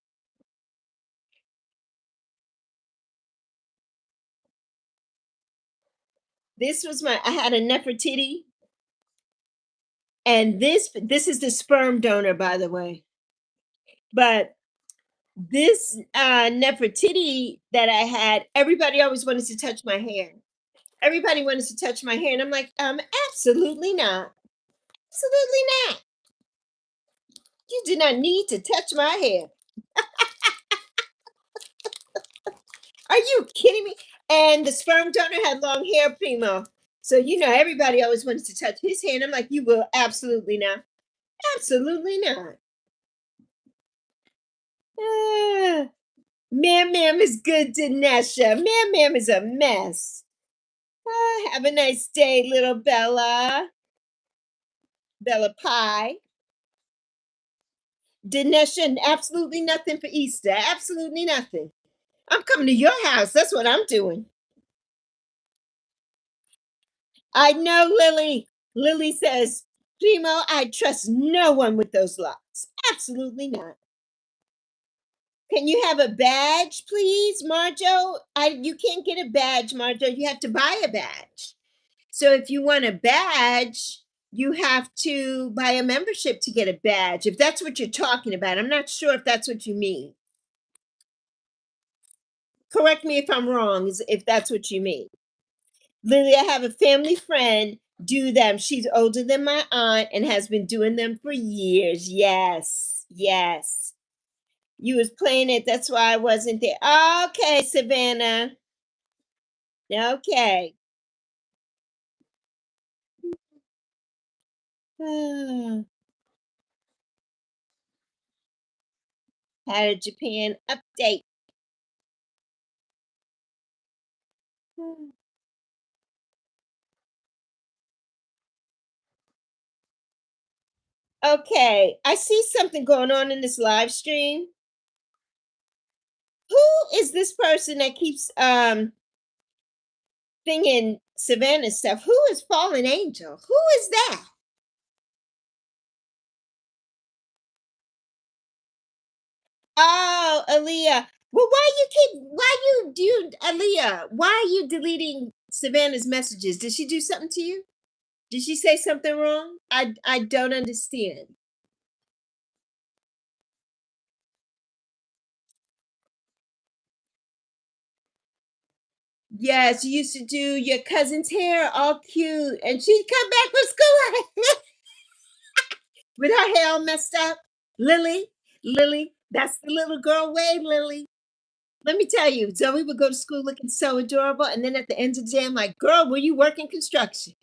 I had a Nefertiti, and this is the sperm donor, by the way. But this Nefertiti that I had, everybody always wanted to touch my hair. Everybody wanted to touch my hair, and I'm like, absolutely not. Absolutely not. You do not need to touch my hair. Are you kidding me? And the sperm donor had long hair, Primo. So everybody always wanted to touch his hair. And I'm like, you will absolutely not. Absolutely not. Ah. Ma'am is good, Dinesha. Ma'am is a mess. Ah, have a nice day, little Bella. Bella Pie. Dinesha, absolutely nothing for Easter. Absolutely nothing. I'm coming to your house. That's what I'm doing. I know, Lily. Lily says, Primo, I trust no one with those locks. Absolutely not. Can you have a badge, please, Marjo? You can't get a badge, Marjo. You have to buy a badge. So if you want a badge, you have to buy a membership to get a badge. If that's what you're talking about, I'm not sure if that's what you mean. Correct me if I'm wrong, if that's what you mean. Lily, I have a family friend do them. She's older than my aunt and has been doing them for years. Yes, yes. You was playing it, that's why I wasn't there. Okay, Savannah. Okay. Had a Japan update. Okay, I see something going on in this live stream. Who is this person that keeps singing Savannah stuff? Who is Fallen Angel? Who is that? Oh, Aaliyah. Well, why you do Aaliyah? Why are you deleting Savannah's messages? Did she do something to you? Did she say something wrong? I don't understand. Yes, you used to do your cousin's hair all cute, and she'd come back from school with her hair all messed up. Lily, that's the little girl way, Lily. Let me tell you, Zoe would go to school looking so adorable, and then at the end of the day, I'm like, girl, were you working construction?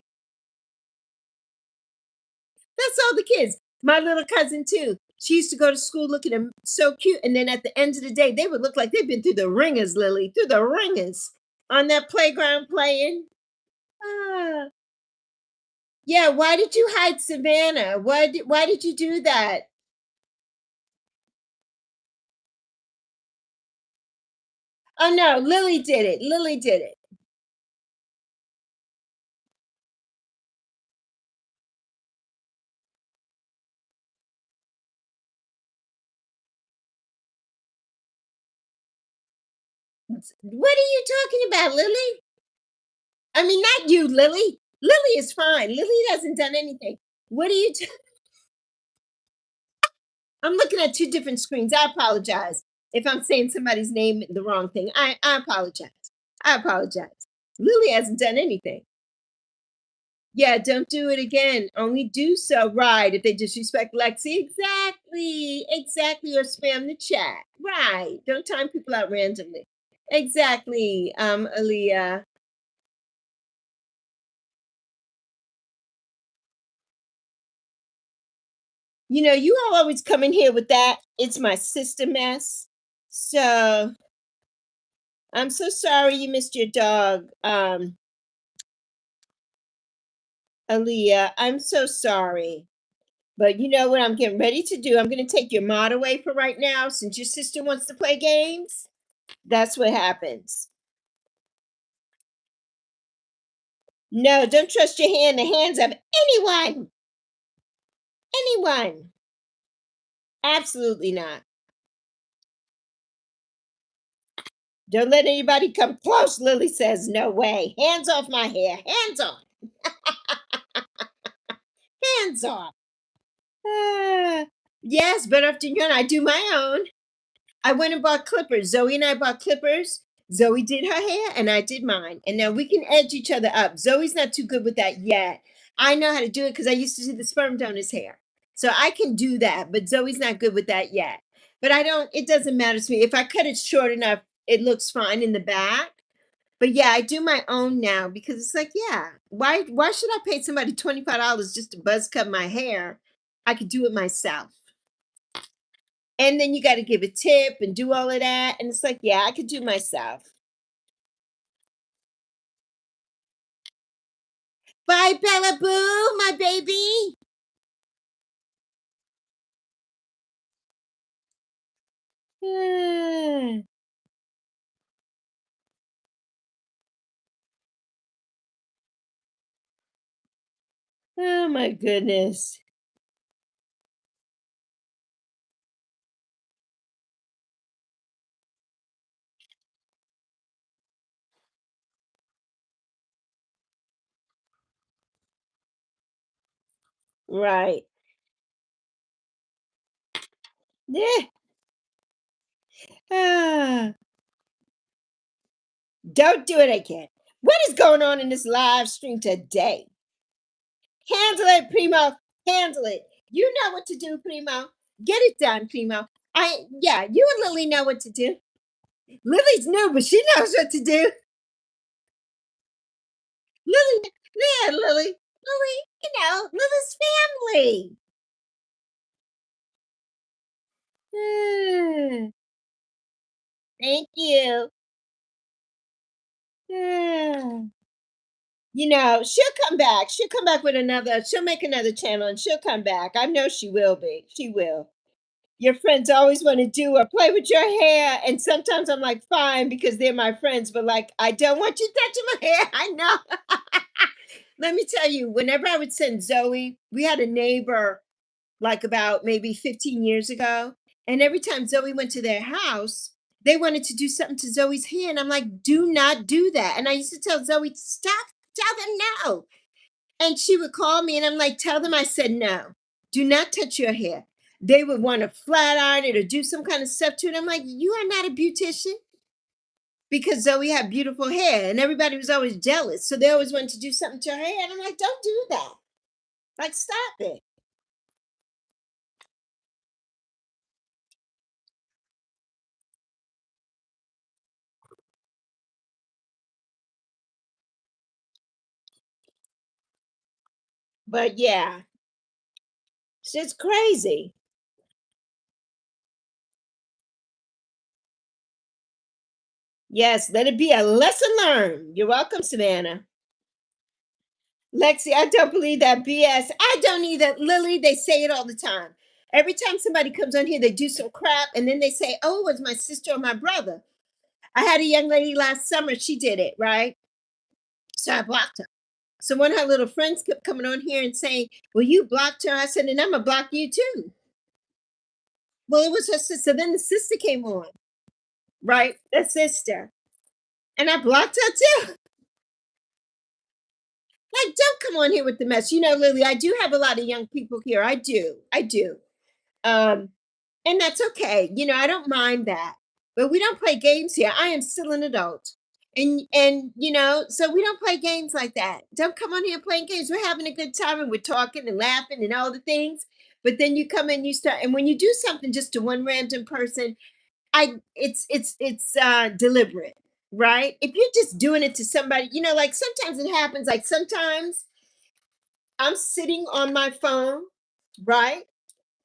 That's all the kids. My little cousin too. She used to go to school looking so cute, and then at the end of the day, they would look like they've been through the ringers, Lily, through the ringers on that playground playing. Ah, yeah. Why did you hide Savannah? Why did you do that? Oh no, Lily did it. Lily did it. What are you talking about, Lily? I mean, not you, Lily. Lily is fine. Lily hasn't done anything. What are you? I'm looking at two different screens. I apologize if I'm saying somebody's name the wrong thing. I apologize. I apologize. Lily hasn't done anything. Yeah, don't do it again. Only do so right if they disrespect Lexi. Exactly. Exactly. Or spam the chat. Right. Don't time people out randomly. Exactly. Aaliyah. You know, you all always come in here with that. It's my sister mess. So I'm so sorry you missed your dog. Aaliyah, I'm so sorry. But you know what I'm getting ready to do? I'm going to take your mod away for right now since your sister wants to play games. That's what happens. No, don't trust your hand, the hands of anyone. Anyone. Absolutely not. Don't let anybody come close, Lily says. No way. Hands off my hair. Hands off. Hands off. Ah, yes, better afternoon. I do my own. I went and bought clippers. Zoe and I bought clippers. Zoe did her hair and I did mine. And now we can edge each other up. Zoe's not too good with that yet. I know how to do it because I used to do the sperm donor's hair. So I can do that, but Zoe's not good with that yet. But it doesn't matter to me. If I cut it short enough, it looks fine in the back. But yeah, I do my own now because it's like, yeah, why should I pay somebody $25 just to buzz cut my hair? I could do it myself. And then you gotta give a tip and do all of that, and it's like, yeah, I could do myself. Bye, Bella Boo, my baby. Ah, oh my goodness. Right. Yeah. Ah, don't do it again. What is going on in this live stream today? Handle it, Primo. Handle it. You know what to do, Primo. Get it done, Primo. Yeah, you and Lily know what to do. Lily's new, but she knows what to do. Lily, yeah, Lily, Lily's family. Ah, thank you. Ah. She'll come back. She'll come back with she'll make another channel and she'll come back. I know she will be. She will. Your friends always want to do or play with your hair. And sometimes I'm like, fine, because they're my friends, but like, I don't want you touching my hair. I know. Let me tell you, whenever I would send Zoe, we had a neighbor like about maybe 15 years ago. And every time Zoe went to their house, they wanted to do something to Zoe's hair. And I'm like, do not do that. And I used to tell Zoe, stop, tell them no. And she would call me and I'm like, tell them I said no. Do not touch your hair. They would want to flat iron it or do some kind of stuff to it. I'm like, you are not a beautician because Zoe had beautiful hair and everybody was always jealous. So they always wanted to do something to her hair. And I'm like, don't do that. Like, stop it. But yeah, it's just crazy. Yes, let it be a lesson learned. You're welcome, Savannah. Lexi, I don't believe that BS. I don't either. Lily, they say it all the time. Every time somebody comes on here, they do some crap and then they say, oh, it was my sister or my brother. I had a young lady last summer, she did it, right? So I blocked her. So one of her little friends kept coming on here and saying, well, you blocked her. I said, and I'm going to block you too. Well, it was her sister. Then the sister came on, right? The sister. And I blocked her too. Like, don't come on here with the mess. Lily, I do have a lot of young people here. I do. I do. Um, and that's okay. I don't mind that. But we don't play games here. I am still an adult. And so we don't play games like that. Don't come on here playing games. We're having a good time and we're talking and laughing and all the things. But then you come and you start, and when you do something just to one random person, it's deliberate, right? If you're just doing it to somebody, like sometimes it happens, like sometimes I'm sitting on my phone, right?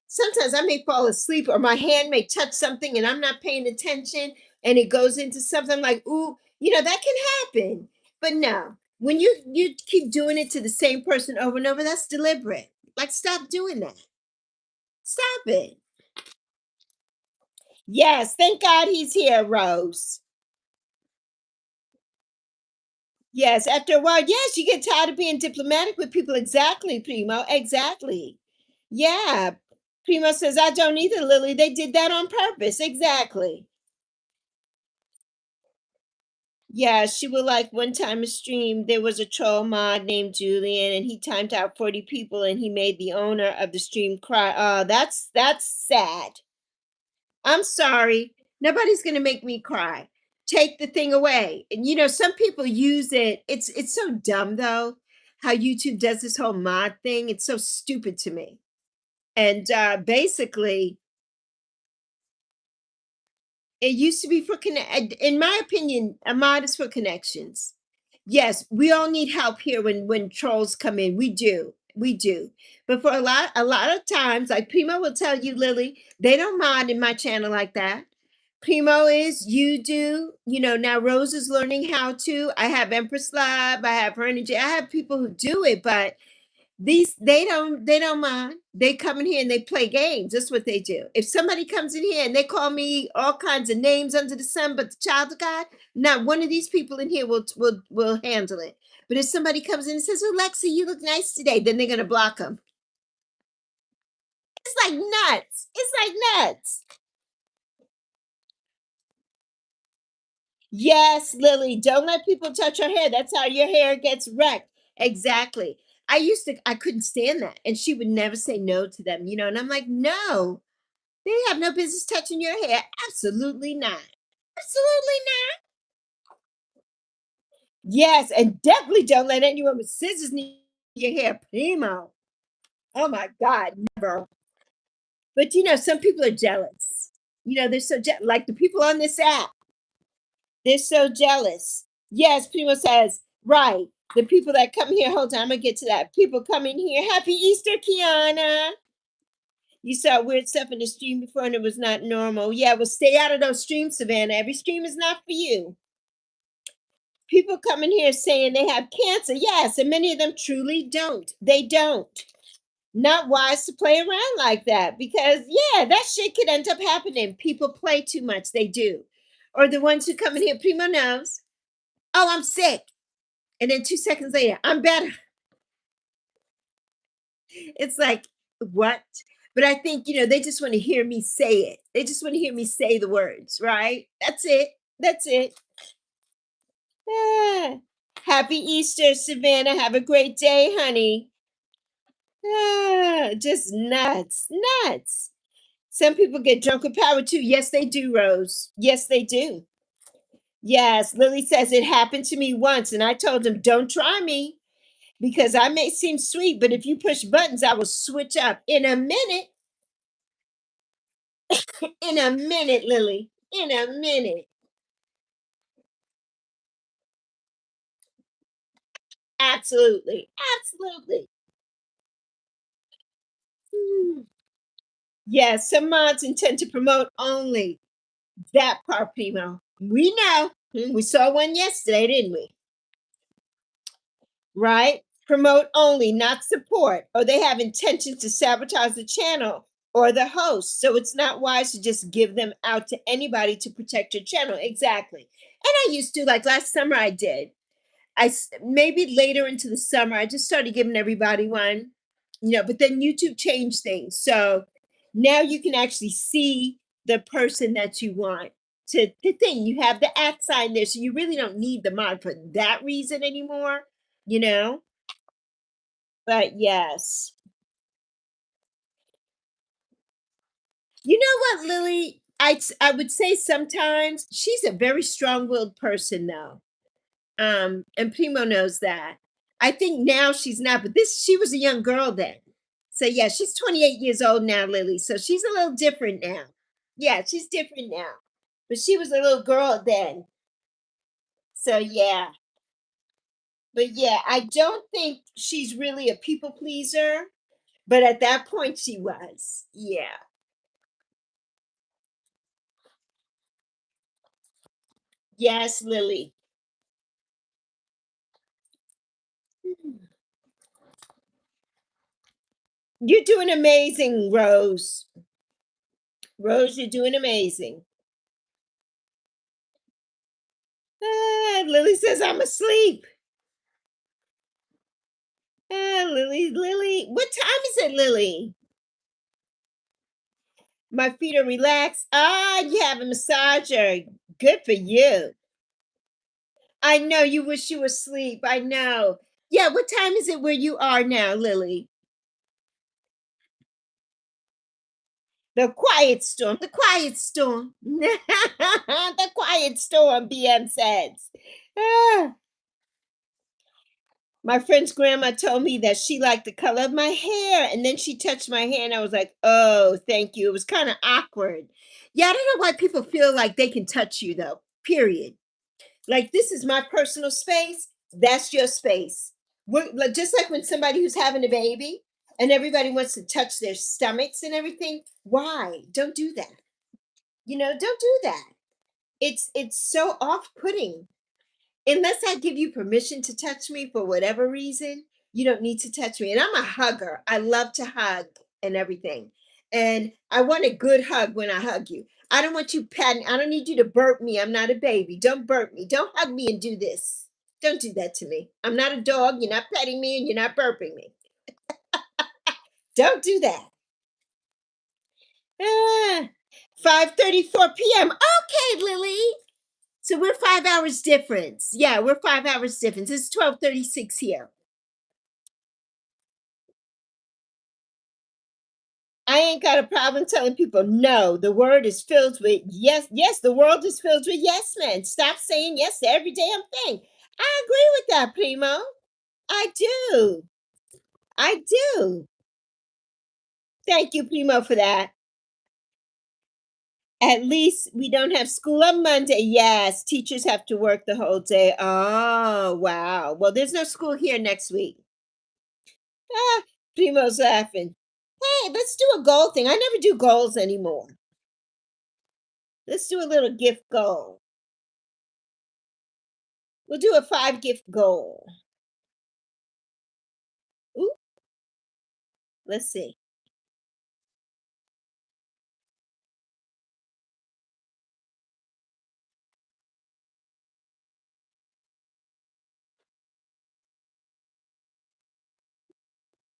Sometimes I may fall asleep or my hand may touch something and I'm not paying attention and it goes into something like, ooh, that can happen. But no, when you keep doing it to the same person over and over, that's deliberate. Like, stop doing that. Stop it. Yes, thank God he's here, Rose. Yes, after a while, yes, you get tired of being diplomatic with people. Exactly, Primo. Exactly. Yeah. Primo says, I don't either, Lily. They did that on purpose. Exactly. Yeah, she would like one time a stream. There was a troll mod named Julian, and he timed out 40 people, and he made the owner of the stream cry. Oh, that's sad. I'm sorry. Nobody's gonna make me cry. Take the thing away. And some people use it. It's so dumb though, how YouTube does this whole mod thing. It's so stupid to me. And basically, it used to be for connect. In my opinion, a mod is for connections. Yes, we all need help here when trolls come in. We do. We do. But for a lot of times, like Primo will tell you, Lily, they don't mind in my channel like that. Primo is, you do, now Rose is learning how to. I have Empress Lab, I have her energy, I have people who do it, but these they don't mind. They come in here and they play games. That's what they do. If somebody comes in here and they call me all kinds of names under the sun, but the child of God, not one of these people in here will handle it. But if somebody comes in and says, "Oh, Lexi, you look nice today," then they're gonna block them. It's like nuts. It's like nuts. Yes, Lily, don't let people touch your hair. That's how your hair gets wrecked. Exactly. I couldn't stand that. And she would never say no to them, and I'm like, no, they have no business touching your hair. Absolutely not. Absolutely not. Yes, and definitely don't let anyone with scissors near your hair. Primo. Oh my God, never. But some people are jealous. They're so like the people on this app. They're so jealous. Yes, people says, right. The people that come here, hold on, I'm gonna get to that. People coming here. Happy Easter, Kiana. You saw weird stuff in the stream before and it was not normal. Yeah, well, stay out of those streams, Savannah. Every stream is not for you. People coming here saying they have cancer. Yes, and many of them truly don't. They don't. Not wise to play around like that because, yeah, that shit could end up happening. People play too much. They do. Or the ones who come in here, Primo knows. Oh, I'm sick. And then 2 seconds later, I'm better. It's like, what? But I think, they just want to hear me say it. They just want to hear me say the words, right? That's it. That's it. Ah, happy Easter, Savannah. Have a great day, honey. Just nuts. Nuts. Some people get drunk with power too. Yes, they do, Rose. Yes, they do. Yes, Lily says it happened to me once, and I told him, don't try me. Because I may seem sweet, but if you push buttons, I will switch up in a minute. In a minute, Lily. In a minute. Absolutely. Absolutely. Mm. Yes, some mods intend to promote only that part, Primo. We know. We saw one yesterday, didn't we? Right? Promote only, not support, or they have intentions to sabotage the channel or the host. So it's not wise to just give them out to anybody to protect your channel. Exactly. And I used to, like last summer, I did. Maybe later into the summer, I just started giving everybody one, but then YouTube changed things. So now you can actually see the person that you want to the thing. You have the at sign there. So you really don't need the mod for that reason anymore, you know? But yes. You know what, Lily? I would say sometimes she's a very strong-willed person though. And Primo knows that. I think now she's not, but she was a young girl then. So yeah, she's 28 years old now, Lily. So she's a little different now. Yeah, she's different now. But she was a little girl then. So yeah. But yeah, I don't think she's really a people pleaser. But at that point she was. Yeah. Yes, Lily. You're doing amazing, Rose. Rose, you're doing amazing. Lily says I'm asleep. Lily. What time is it, Lily? My feet are relaxed. Ah, you have a massager. Good for you. I know you wish you were asleep. I know. Yeah, what time is it where you are now, Lily? The quiet storm. The quiet storm. The quiet storm, BM says. Ah. My friend's grandma told me that she liked the color of my hair, and then she touched my hair, and I was like, "Oh, thank you." It was kind of awkward. Yeah, I don't know why people feel like they can touch you, though. Period. Like this is my personal space. That's your space. Just like when somebody who's having a baby and everybody wants to touch their stomachs and everything. Why? Don't do that. Don't do that. It's so off-putting. Unless I give you permission to touch me for whatever reason, you don't need to touch me. And I'm a hugger. I love to hug and everything. And I want a good hug when I hug you. I don't want you patting. I don't need you to burp me. I'm not a baby. Don't burp me. Don't hug me and do this. Don't do that to me. I'm not a dog. You're not petting me and you're not burping me. Don't do that. Ah, 5:34 p.m. Okay, Lily. So we're 5 hours difference. Yeah, we're 5 hours difference. It's 12:36 here. I ain't got a problem telling people no. The word is filled with yes, yes, the world is filled with yes men. Stop saying yes to every damn thing. I agree with that, Primo. I do. I do. Thank you, Primo, for that. At least we don't have school on Monday. Yes, teachers have to work the whole day. Oh, wow. Well, there's no school here next week. Ah, Primo's laughing. Hey, let's do a goal thing. I never do goals anymore. Let's do a little gift goal. We'll do a 5 gift goal. Ooh, let's see.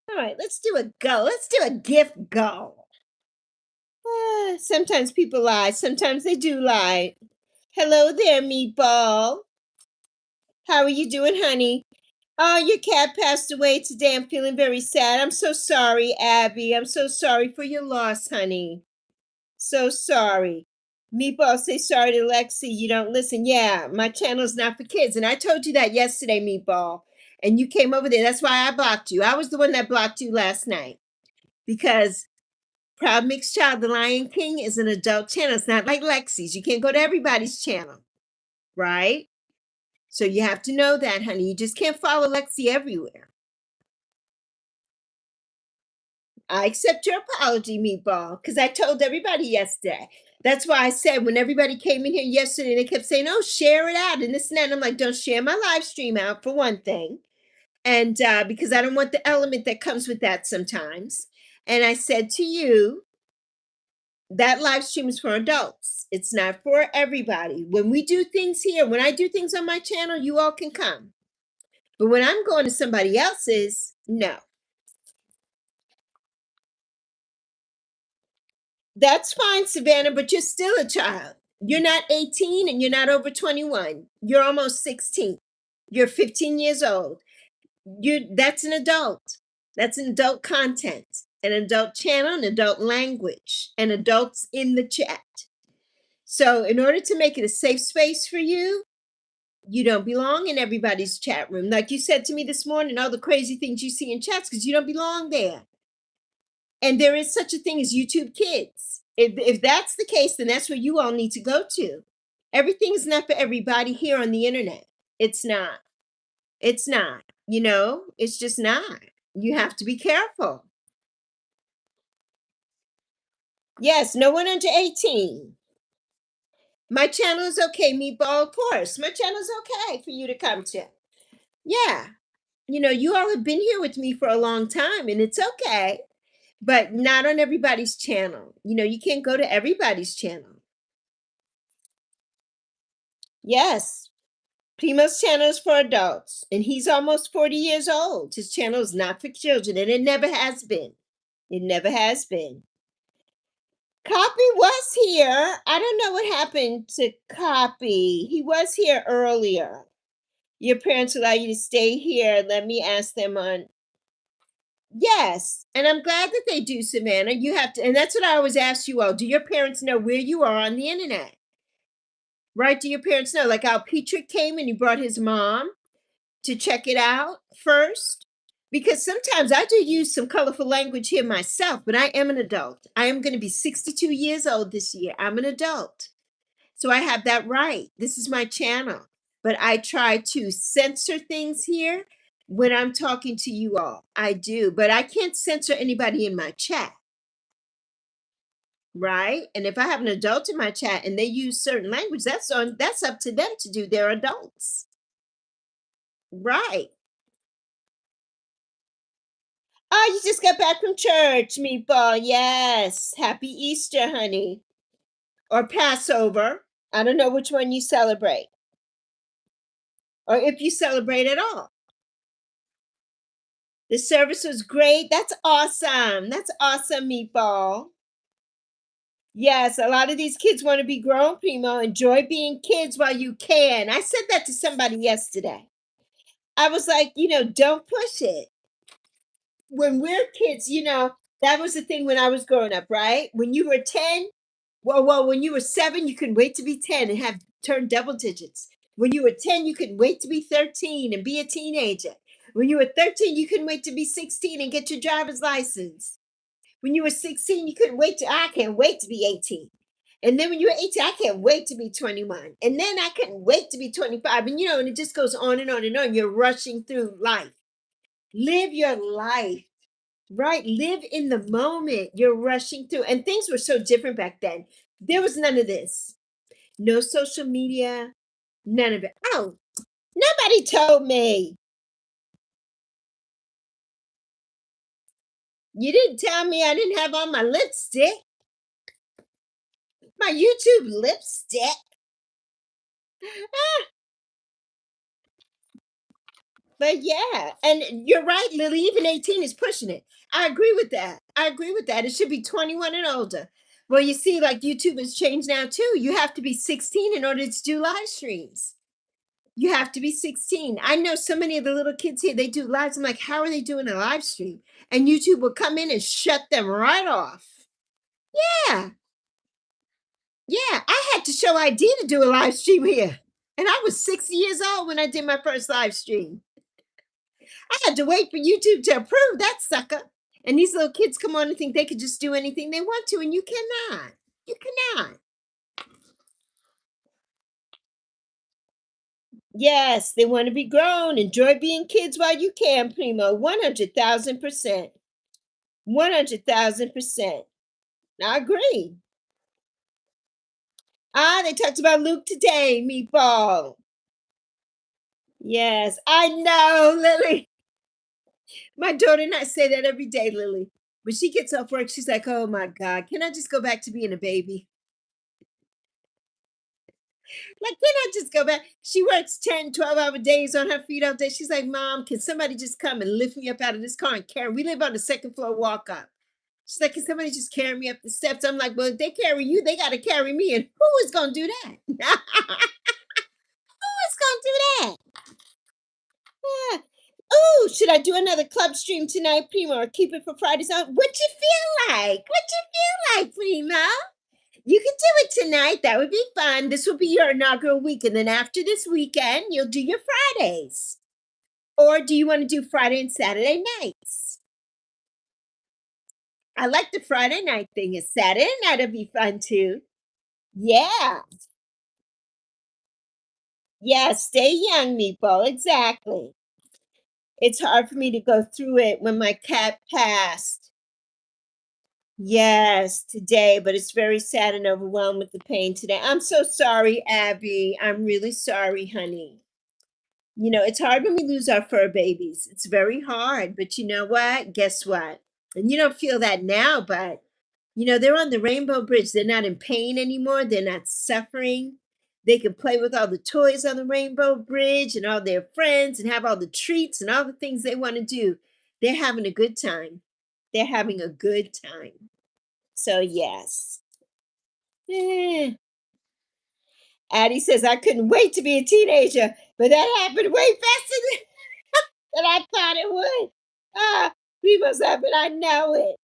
All right, let's do a goal. Let's do a gift goal. Sometimes people lie. Sometimes they do lie. Hello there, meatball. How are you doing, honey? Oh, your cat passed away today. I'm feeling very sad. I'm so sorry, Abby. I'm so sorry for your loss, honey. So sorry. Meatball, say sorry to Lexi. You don't listen. Yeah, my channel's not for kids. And I told you that yesterday, Meatball. And you came over there. That's why I blocked you. I was the one that blocked you last night. Because Proud Mixed Child, The Lion King, is an adult channel. It's not like Lexi's. You can't go to everybody's channel. Right? So you have to know that, honey. You just can't follow Lexi everywhere. I accept your apology, Meatball, because I told everybody yesterday. That's why I said when everybody came in here yesterday, they kept saying, "Oh, share it out," and this and that. And I'm like, "Don't share my live stream out for one thing," and because I don't want the element that comes with that sometimes. And I said to you, that live stream is for adults. It's not for everybody. When we do things here, when I do things on my channel, you all can come. But when I'm going to somebody else's, no. That's fine, Savannah, but you're still a child. You're not 18 and you're not over 21. You're almost 16. You're 15 years old. That's an adult. That's an adult content, an adult channel, an adult language, and adults in the chat. So in order to make it a safe space for you, you don't belong in everybody's chat room. Like you said to me this morning, all the crazy things you see in chats because you don't belong there. And there is such a thing as YouTube Kids. If that's the case, then that's where you all need to go to. Everything is not for everybody here on the internet. It's not. It's not. It's just not. You have to be careful. Yes, no one under 18. My channel is okay, Meatball, of course. My channel is okay for you to come to. Yeah. You all have been here with me for a long time, and it's okay. But not on everybody's channel. You can't go to everybody's channel. Yes, Primo's channel is for adults, and he's almost 40 years old. His channel is not for children, and it never has been. It never has been. Copy was here. I don't know what happened to Copy. He was here earlier. Your parents allow you to stay here. Let me ask them on. Yes, and I'm glad that they do, Savannah. You have to, and that's what I always ask you all. Do your parents know where you are on the internet? Right? Do your parents know? Like how Petrick came and he brought his mom to check it out first? Because sometimes I do use some colorful language here myself, but I am an adult. I am going to be 62 years old this year. I'm an adult. So I have that right. This is my channel. But I try to censor things here when I'm talking to you all. I do, but I can't censor anybody in my chat, right? And if I have an adult in my chat and they use certain language, that's up to them to do. They're adults. Right. Oh, you just got back from church, meatball. Yes. Happy Easter, honey. Or Passover. I don't know which one you celebrate. Or if you celebrate at all. The service was great. That's awesome. That's awesome, meatball. Yes, a lot of these kids want to be grown, Primo. Enjoy being kids while you can. I said that to somebody yesterday. I was like, don't push it. When we're kids, that was the thing when I was growing up, right? When you were 10, well, when you were 7, you couldn't wait to be 10 and have turned double digits. When you were 10, you couldn't wait to be 13 and be a teenager. When you were 13, you couldn't wait to be 16 and get your driver's license. When you were 16, you couldn't wait I can't wait to be 18. And then when you were 18, I can't wait to be 21. And then I couldn't wait to be 25. And it just goes on and on and on. You're rushing through life. Live your life, right? Live in the moment. You're rushing through. And things were so different back then. There was none of this. No social media, none of it. Oh, nobody told me. You didn't tell me I didn't have on my lipstick, my YouTube lipstick. But yeah, and you're right, Lily. Even 18 is pushing it. I agree with that. I agree with that. It should be 21 and older. Well, you see, like YouTube has changed now too. You have to be 16 in order to do live streams. You have to be 16. I know so many of the little kids here, they do lives. I'm like, how are they doing a live stream? And YouTube will come in and shut them right off. Yeah. Yeah. I had to show ID to do a live stream here. And I was 60 years old when I did my first live stream. I had to wait for YouTube to approve that sucker. And these little kids come on and think they could just do anything they want to, and you cannot. You cannot. Yes, they want to be grown. Enjoy being kids while you can, Primo. 100,000%. 100,000%. I agree. Ah, they talked about Luke today, meatball. Yes, I know, Lily. My daughter and I say that every day, Lily. When she gets off work, she's like, oh my God, can I just go back to being a baby? Like, can I just go back? She works 10, 12-hour days on her feet all day. She's like, Mom, can somebody just come and lift me up out of this car and carry? We live on the second floor walk up. She's like, can somebody just carry me up the steps? I'm like, well, if they carry you, they got to carry me. And who is going to do that? Who is going to do that? Yeah. Oh, should I do another club stream tonight, Primo, or keep it for Fridays on? What you feel like? What you feel like, Primo? You can do it tonight. That would be fun. This will be your inaugural week. And then after this weekend, you'll do your Fridays. Or do you want to do Friday and Saturday nights? I like the Friday night thing. Is Saturday night will be fun too. Yeah. Yeah, stay young, meatball. Exactly. It's hard for me to go through it when my cat passed. Yes, today, but it's very sad and overwhelmed with the pain today. I'm so sorry, Abby. I'm really sorry, honey. It's hard when we lose our fur babies. It's very hard. But you know what? Guess what? And you don't feel that now, but they're on the Rainbow Bridge. They're not in pain anymore. They're not suffering. They can play with all the toys on the Rainbow Bridge and all their friends and have all the treats and all the things they want to do. They're having a good time. They're having a good time. So, yes. Eh. Addie says, I couldn't wait to be a teenager, but that happened way faster than I thought it would. Ah, we must happen. I know it.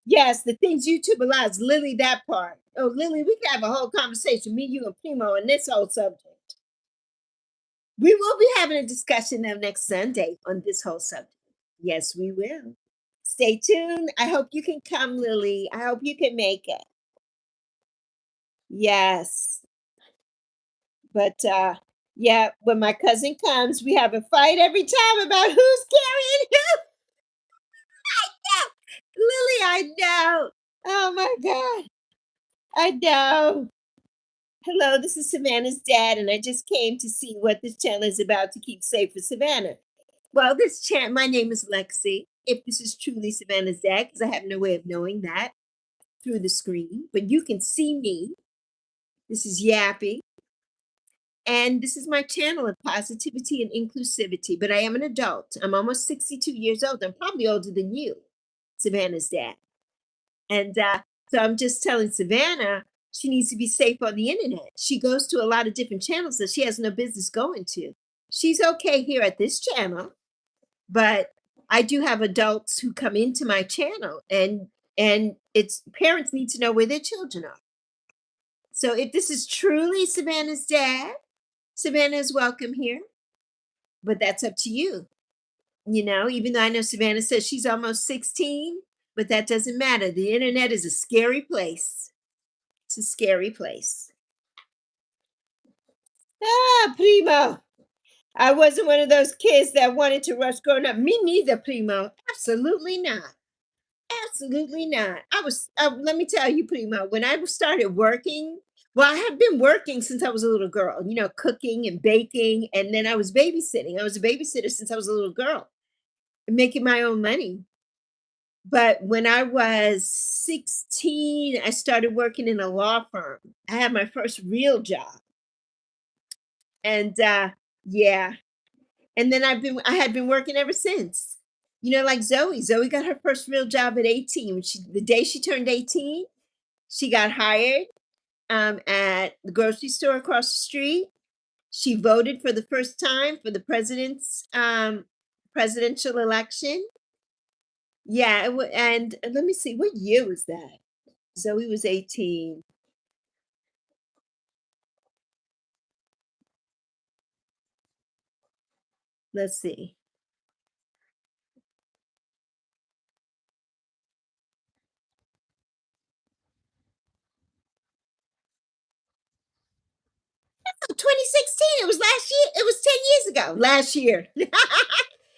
Yes, the things YouTube allows, Lily, that part. Oh, Lily, we can have a whole conversation, me, you, and Primo, on this whole subject. We will be having a discussion of next Sunday on this whole subject. Yes, we will. Stay tuned. I hope you can come, Lily. I hope you can make it. Yes. But Yeah, when my cousin comes, we have a fight every time about who's carrying who. Lily, I know. Oh my God. I know. Hello, this is Savannah's dad, and I just came to see what this channel is about to keep safe for Savannah. Well, this channel, my name is Lexi. If this is truly Savannah's dad, because I have no way of knowing that through the screen, but you can see me. This is Yappy, and this is my channel of positivity and inclusivity. But I am an adult. I'm almost 62 years old. I'm probably older than you, Savannah's dad. And so I'm just telling Savannah she needs to be safe on the internet. She goes to a lot of different channels that she has no business going to. She's okay here at this channel, but I do have adults who come into my channel, and it's parents need to know where their children are. So if this is truly Savannah's dad, Savannah is welcome here, but that's up to you. Even though I know Savannah says she's almost 16, but that doesn't matter. The internet is a scary place. It's a scary place. Ah, Primo. I wasn't one of those kids that wanted to rush growing up. Me neither, Primo. Absolutely not. Absolutely not. Let me tell you, Primo, when I started working, well, I had been working since I was a little girl, cooking and baking. And then I was babysitting. I was a babysitter since I was a little girl, making my own money. But when I was 16, I started working in a law firm. I had my first real job. And yeah. And then I had been working ever since. Like Zoe. Zoe got her first real job at 18. The day she turned 18, she got hired at the grocery store across the street. She voted for the first time for the presidential election. Yeah, and let me see, what year was that? Zoe was 18. Let's see. Oh, 2016. It was last year. It was 10 years ago. Last year.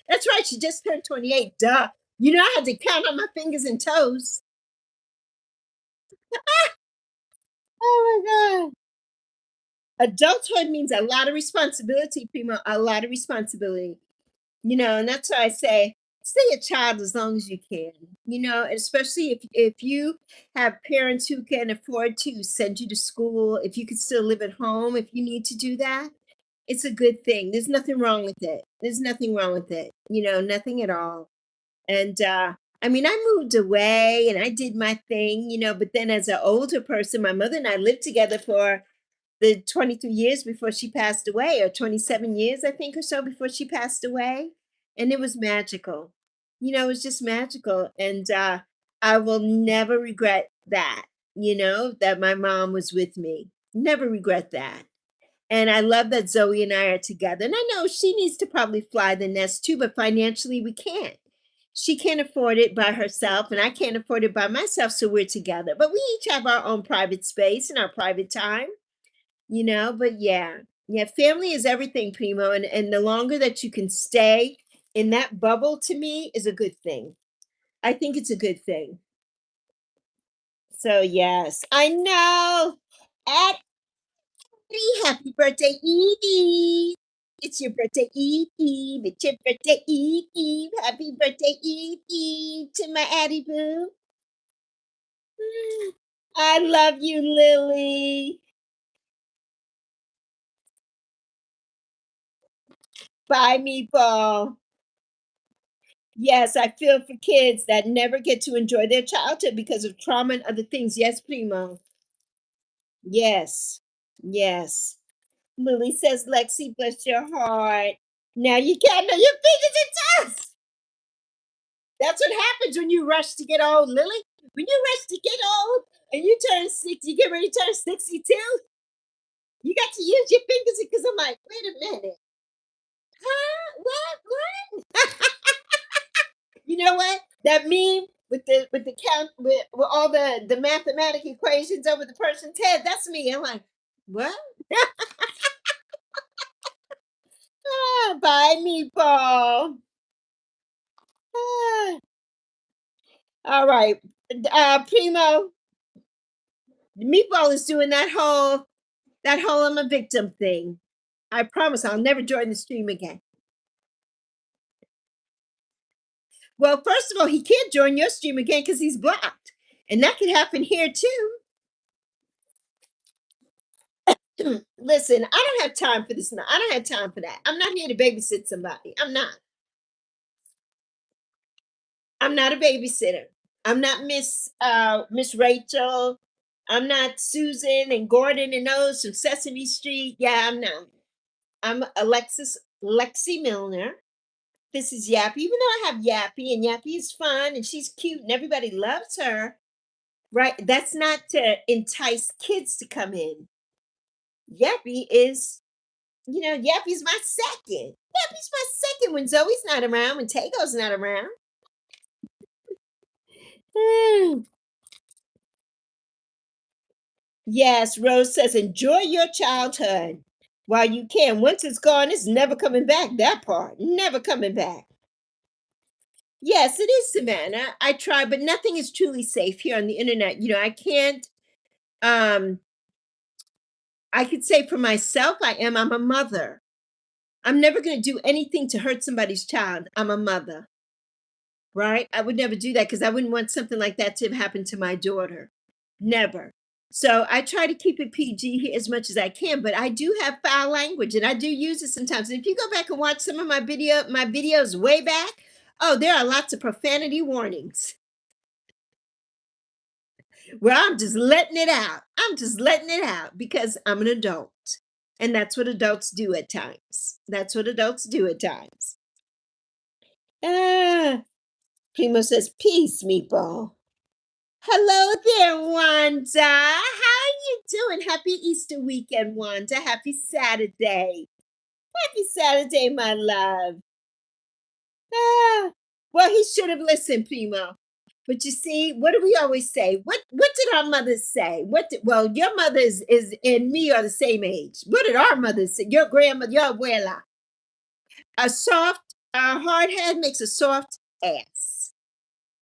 That's right. She just turned 28. Duh. I had to count on my fingers and toes. Oh my God. Adulthood means a lot of responsibility, Primo. A lot of responsibility. And that's why I say stay a child as long as you can. Especially if you have parents who can afford to send you to school, if you can still live at home, if you need to do that, it's a good thing. There's nothing wrong with it. There's nothing wrong with it. Nothing at all. And I mean, I moved away and I did my thing, but then as an older person, my mother and I lived together for the 23 years before she passed away, or 27 years, I think, or so before she passed away. And it was magical. It was just magical. And I will never regret that, that my mom was with me. Never regret that. And I love that Zoe and I are together. And I know she needs to probably fly the nest too, but financially we can't. She can't afford it by herself, and I can't afford it by myself. So we're together. But we each have our own private space and our private time, but yeah. Yeah, family is everything, Primo. And the longer that you can stay in that bubble to me is a good thing. I think it's a good thing. So yes, I know. At happy birthday, Edie. It's your birthday, Eve Eve. It's your birthday, Eve Eve. Happy birthday, Eve Eve, to my Addie Boo. I love you, Lily. Bye, Meatball. Yes, I feel for kids that never get to enjoy their childhood because of trauma and other things. Yes, Primo. Yes. Yes. Lily says, Lexi, bless your heart. Now you can't know your fingers and toes. That's what happens when you rush to get old, Lily. When you rush to get old and you turn 60, you get ready to turn 62, you got to use your fingers because I'm like, wait a minute. Huh? What? You know what? That meme with the count with all the mathematic equations over the person's head. That's me. I'm like, what? Ah, bye, Meatball. Ah, all right. Primo, Meatball is doing that whole I'm a victim thing. I promise I'll never join the stream again. Well, first of all, he can't join your stream again because he's blocked. And that could happen here too. Listen, I don't have time for this now. I don't have time for that. I'm not here to babysit somebody. I'm not. I'm not a babysitter. I'm not Miss Rachel. I'm not Susan and Gordon and those from Sesame Street. Yeah, I'm not. I'm Alexis Lexi Milner. This is Yappy. Even though I have Yappy and Yappy is fun and she's cute and everybody loves her, right? That's not to entice kids to come in. Yappy is, Yappy's my second. Yappy's my second when Zoe's not around, when Tago's not around. Mm. Yes, Rose says, enjoy your childhood while you can. Once it's gone, it's never coming back. That part, never coming back. Yes, it is, Savannah. I try, but nothing is truly safe here on the internet. I can't, um, I could say for myself, I'm a mother. I'm never going to do anything to hurt somebody's child. I'm a mother, right? I would never do that because I wouldn't want something like that to happen to my daughter. Never. So I try to keep it PG here as much as I can, but I do have foul language and I do use it sometimes. And if you go back and watch some of my videos way back, oh, there are lots of profanity warnings where I'm just letting it out. I'm just letting it out because I'm an adult. And that's what adults do at times. That's what adults do at times. Ah, Primo says, peace, meatball. Hello there, Wanda. How are you doing? Happy Easter weekend, Wanda. Happy Saturday. Happy Saturday, my love. Ah, well, he should have listened, Primo. But you see, what do we always say? What did our mothers say? Well, your mother is and me are the same age. What did our mothers say? Your grandmother, your abuela. A hard head makes a soft ass.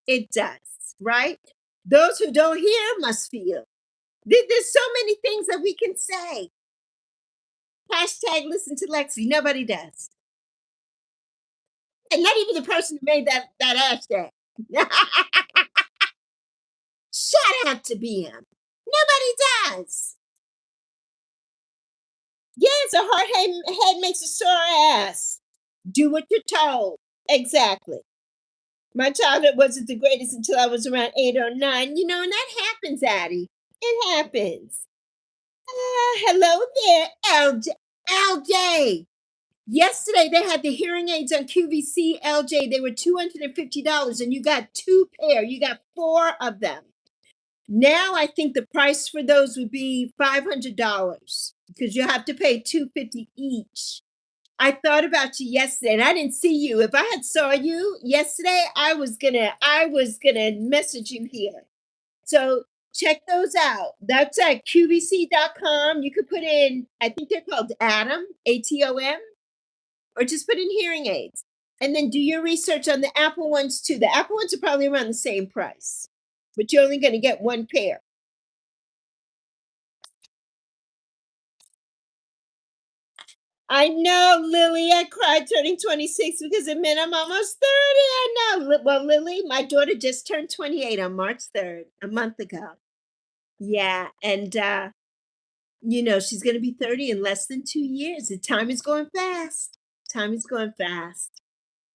It does, right? Those who don't hear must feel. There's so many things that we can say. Hashtag listen to Lexi. Nobody does. And not even the person who made that hashtag. Shout out to BM. Nobody does. Yes, a hard head makes a sore ass. Do what you're told. Exactly. My childhood wasn't the greatest until I was around 8 or 9. And that happens, Addie. It happens. Hello there, LJ. LJ. Yesterday they had the hearing aids on QVC, LJ. They were $250 and you got 2 pair. You got 4 of them. Now I think the price for those would be $500 because you have to pay $250 each. I thought about you yesterday and I didn't see you. If I had saw you yesterday, I was gonna message you here. So check those out. That's at qvc.com. You could put in, I think they're called Atom, ATOM, or just put in hearing aids. And then do your research on the Apple ones too. The Apple ones are probably around the same price, but you're only going to get 1 pair. I know, Lily. I cried turning 26 because it meant I'm almost 30. I know. Well, Lily, my daughter just turned 28 on March 3rd, a month ago. Yeah. And, she's going to be 30 in less than 2 years. The time is going fast. Time is going fast.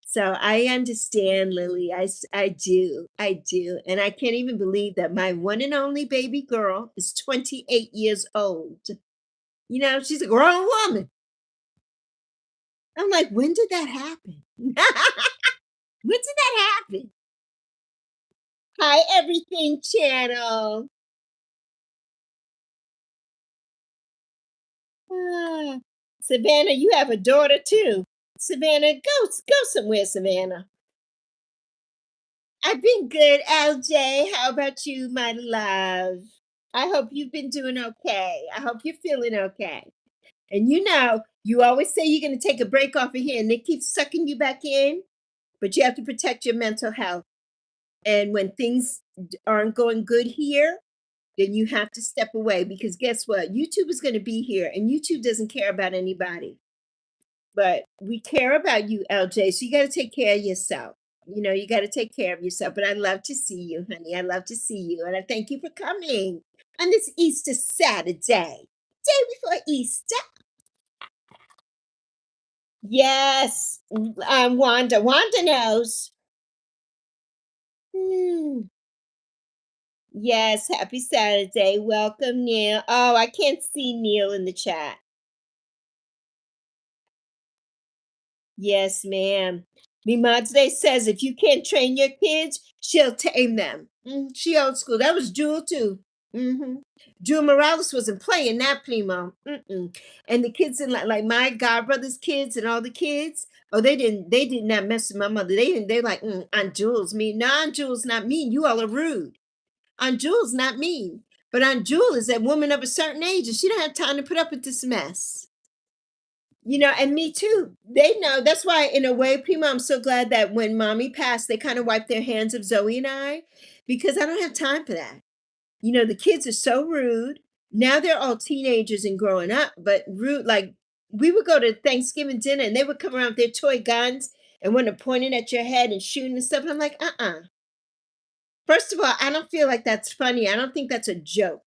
So I understand, Lily. I do. I do. And I can't even believe that my one and only baby girl is 28 years old. She's a grown woman. I'm like, when did that happen? When did that happen? Hi, Everything Channel. Ah, Savannah, you have a daughter too. Savannah, go somewhere, Savannah. I've been good, LJ. How about you, my love? I hope you've been doing okay. I hope you're feeling okay. And you always say you're going to take a break off of here, and they keep sucking you back in, but you have to protect your mental health. And when things aren't going good here, then you have to step away because guess what? YouTube is going to be here, and YouTube doesn't care about anybody. But we care about you, LJ. So you got to take care of yourself. You got to take care of yourself. But I love to see you, honey. I love to see you. And I thank you for coming on this Easter Saturday, day before Easter. Yes, Wanda. Wanda knows. Hmm. Yes, happy Saturday. Welcome, Neil. Oh, I can't see Neil in the chat. Yes, ma'am. Mimadze says if you can't train your kids, she'll tame them. She old school. That was Jewel too. Jewel Morales wasn't playing that primo. And the kids in like my godbrother's kids and all the kids. Oh, they did not mess with my mother. They didn't. They're like, Aunt Jewel's mean. No, Aunt Jewel's not mean. You all are rude. Aunt Jewel's not mean. But Aunt Jewel is a woman of a certain age, and she don't have time to put up with this mess. And me too. They know. That's why, in a way, Prima, I'm so glad that when mommy passed, they kind of wiped their hands of Zoe and I, because I don't have time for that. The kids are so rude. Now they're all teenagers and growing up, but rude. Like, we would go to Thanksgiving dinner and they would come around with their toy guns and want to point it at your head and shooting and stuff. And I'm like, First of all, I don't feel like that's funny. I don't think that's a joke,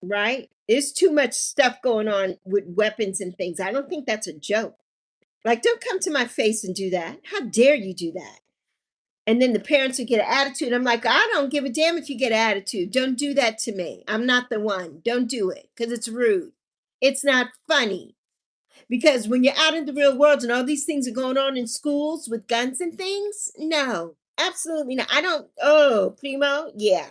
right? There's too much stuff going on with weapons and things. I don't think that's a joke. Like, don't come to my face and do that. How dare you do that? And then the parents would get an attitude. I'm like, I don't give a damn if you get an attitude. Don't do that to me. I'm not the one. Don't do it because it's rude. It's not funny. Because when you're out in the real world and all these things are going on in schools with guns and things, no, absolutely not. I don't. Oh, Primo, yeah.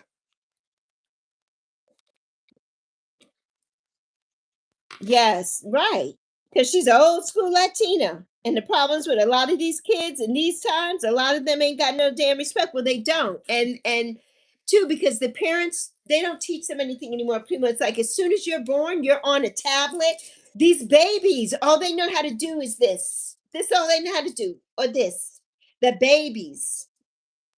Yes, right. Because she's an old school Latina. And the problems with a lot of these kids in these times, a lot of them ain't got no damn respect. Well, they don't. And two, because the parents, they don't teach them anything anymore. Pretty much like as soon as you're born, you're on a tablet. These babies, all they know how to do is this. This is all they know how to do. Or this. The babies.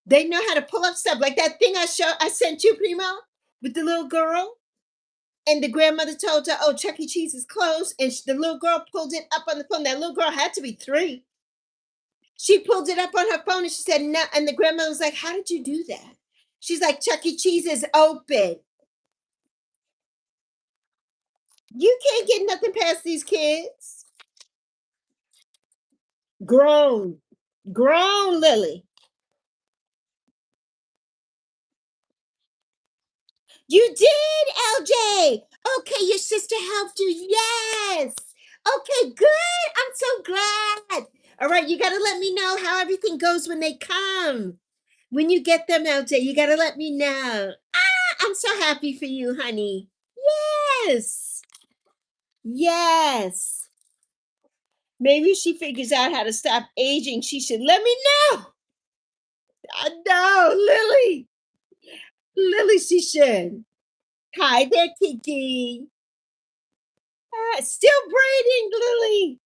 They know how to pull up stuff. Like that thing I sent you, Primo, with the little girl. And the grandmother told her, "Oh, Chuck E. Cheese is closed." And the little girl pulled it up on the phone. That little girl had to be 3. She pulled it up on her phone and she said, "No." And the grandmother was like, "How did you do that?" She's like, "Chuck E. Cheese is open." You can't get nothing past these kids. Grown, grown, Lily. You did, LJ. Okay, your sister helped you. Yes. Okay, good. I'm so glad. All right, you got to let me know how everything goes when they come. When you get them, LJ, you got to let me know. I'm so happy for you, honey. Yes. Yes. Maybe she figures out how to stop aging. She should let me know. I know, Lily. Lily, she should. Hi there, Kiki. Still braiding, Lily.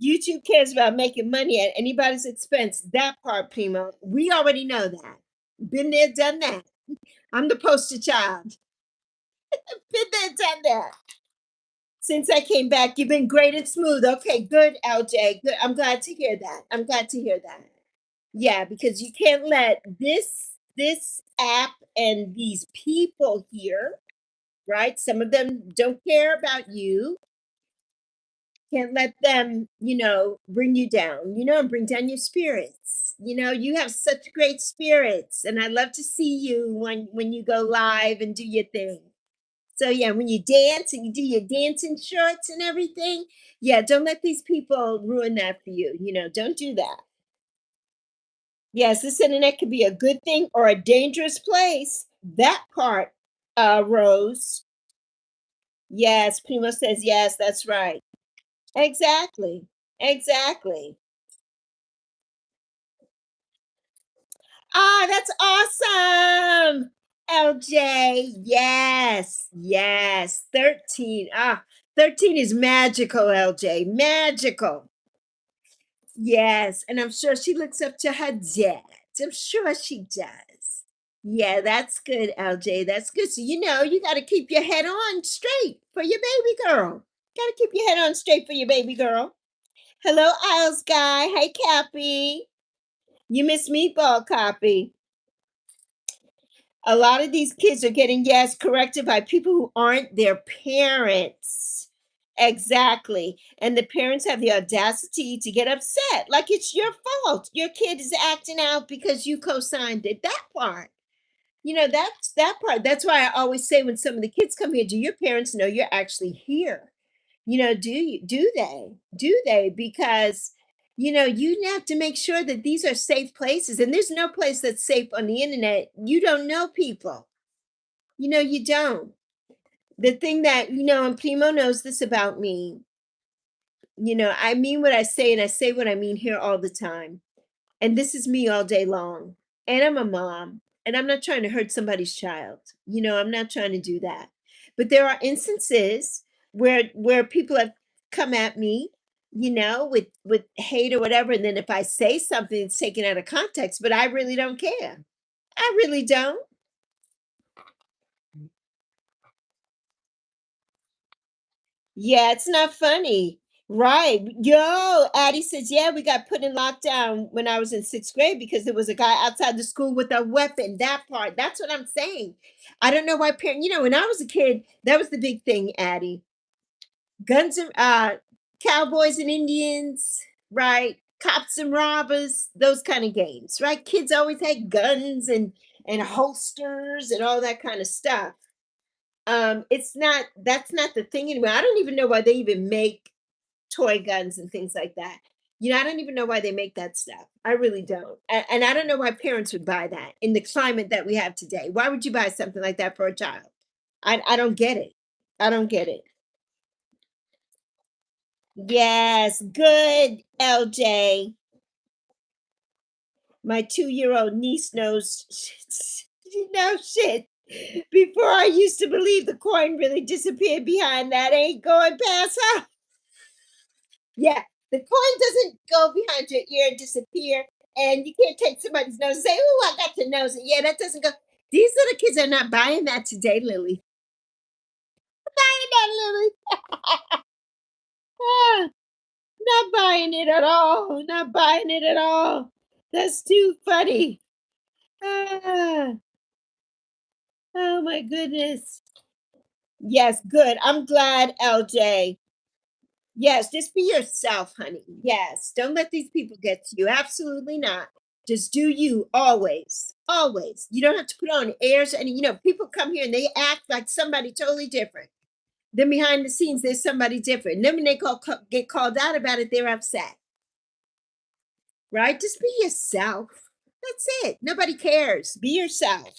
YouTube cares about making money at anybody's expense. That part, Primo. We already know that. Been there, done that. I'm the poster child. Been there, done that. Since I came back, you've been great and smooth. Okay, good, LJ. Good. I'm glad to hear that. I'm glad to hear that. Yeah, because you can't let this app and these people here, right? Some of them don't care about you. Can't let them, bring you down, and bring down your spirits. You have such great spirits, and I love to see you when you go live and do your thing. So yeah, when you dance and you do your dancing shorts and everything, yeah, don't let these people ruin that for you. Don't do that. Yes, this internet could be a good thing or a dangerous place. That part, Rose. Yes, Primo says yes, that's right. Exactly. Exactly. Ah, that's awesome. LJ, yes, yes. 13. 13 is magical, LJ. Magical. Yes. And I'm sure she looks up to her dad. I'm sure she does. Yeah, that's good, LJ. That's good. So, you got to keep your head on straight for your baby girl. Got to keep your head on straight for your baby girl. Hello, Isles guy. Hey, Cappy. You miss Meatball Copy. A lot of these kids are getting, yes, corrected by people who aren't their parents. Exactly. And the parents have the audacity to get upset. Like it's your fault. Your kid is acting out because you co signed it. That part. That's that part. That's why I always say when some of the kids come here, do your parents know you're actually here? Do they? Because you have to make sure that these are safe places. And there's no place that's safe on the internet. You don't know people. You don't. The thing that, and Primo knows this about me, I mean what I say and I say what I mean here all the time. And this is me all day long. And I'm a mom, and I'm not trying to hurt somebody's child. I'm not trying to do that. But there are instances where people have come at me, with hate or whatever, and then if I say something, it's taken out of context, but I really don't care. I really don't. Yeah, it's not funny. Right. Yo, Addie says, yeah, we got put in lockdown when I was in sixth grade because there was a guy outside the school with a weapon. That part. That's what I'm saying. I don't know why parents, when I was a kid, that was the big thing, Addie. Guns and cowboys and Indians, right? Cops and robbers, those kind of games, right? Kids always had guns and holsters and all that kind of stuff. It's not That's not the thing anymore. I don't even know why they even make toy guns and things like that. I don't even know why they make that stuff. I really don't. And I don't know why parents would buy that in the climate that we have today. Why would you buy something like that for a child? I don't get it. I don't get it. Yes, good, LJ. My 2-year-old niece knows she knows shit. Before I used to believe the coin really disappeared behind that ain't going past her. Yeah, the coin doesn't go behind your ear and disappear, and you can't take somebody's nose and say, "Oh, I got to nose it." Yeah, that doesn't go. These little kids are not buying that today, Lily. Buying that, Lily. Ah, not buying it at all. Not buying it at all. That's too funny. Ah, oh my goodness. Yes, good. I'm glad, LJ. Yes, just be yourself, honey. Yes, don't let these people get to you. Absolutely not. Just do you always. Always. You don't have to put on airs. And, people come here and they act like somebody totally different. Then behind the scenes, there's somebody different. And then when they get called out about it, they're upset. Right? Just be yourself. That's it. Nobody cares. Be yourself.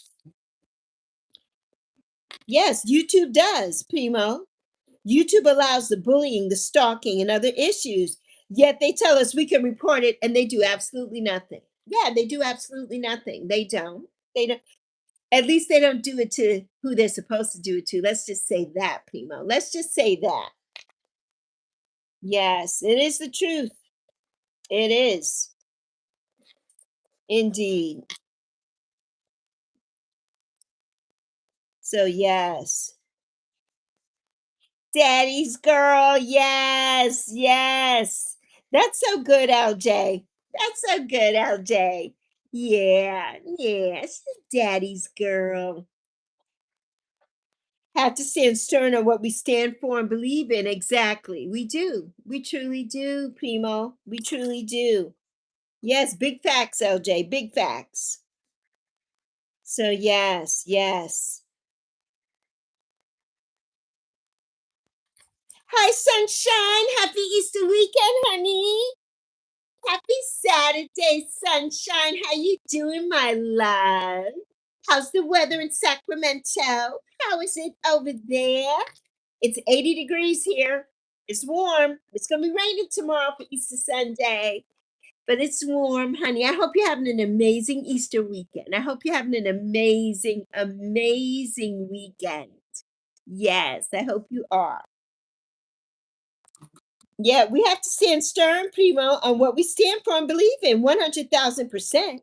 Yes, YouTube does, Primo. YouTube allows the bullying, the stalking, and other issues, yet they tell us we can report it and they do absolutely nothing. Yeah, they do absolutely nothing. They don't. They don't. At least they don't do it to who they're supposed to do it to. Let's just say that, Primo. Let's just say that. Yes, it is the truth. It is. Indeed. So, yes. Daddy's girl. Yes, yes. That's so good, LJ. That's so good, LJ. Yeah, yeah. She's daddy's girl. Have to stand stern on what we stand for and believe in. Exactly. We do. We truly do, Primo. We truly do. Yes, big facts, LJ. Big facts. So, yes, yes. Hi, sunshine. Happy Easter weekend, honey. Happy Saturday, sunshine. How you doing, my love? How's the weather in Sacramento? How is it over there? It's 80 degrees here. It's warm. It's going to be raining tomorrow for Easter Sunday. but it's warm, honey. I hope you're having an amazing Easter weekend. I hope you're having an amazing, amazing weekend. Yes, I hope you are. Yeah, we have to stand stern, primo, on what we stand for and believe in 100,000%.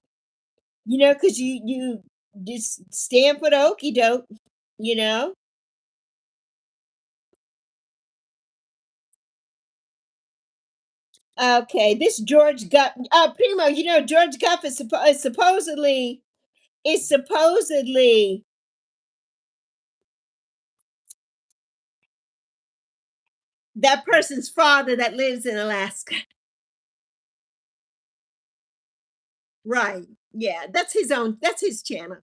Because you just stand for the okey doke, you know? Okay, this George Guff, primo, George Guff is supposedly that person's father that lives in Alaska. Right. Yeah, that's his channel,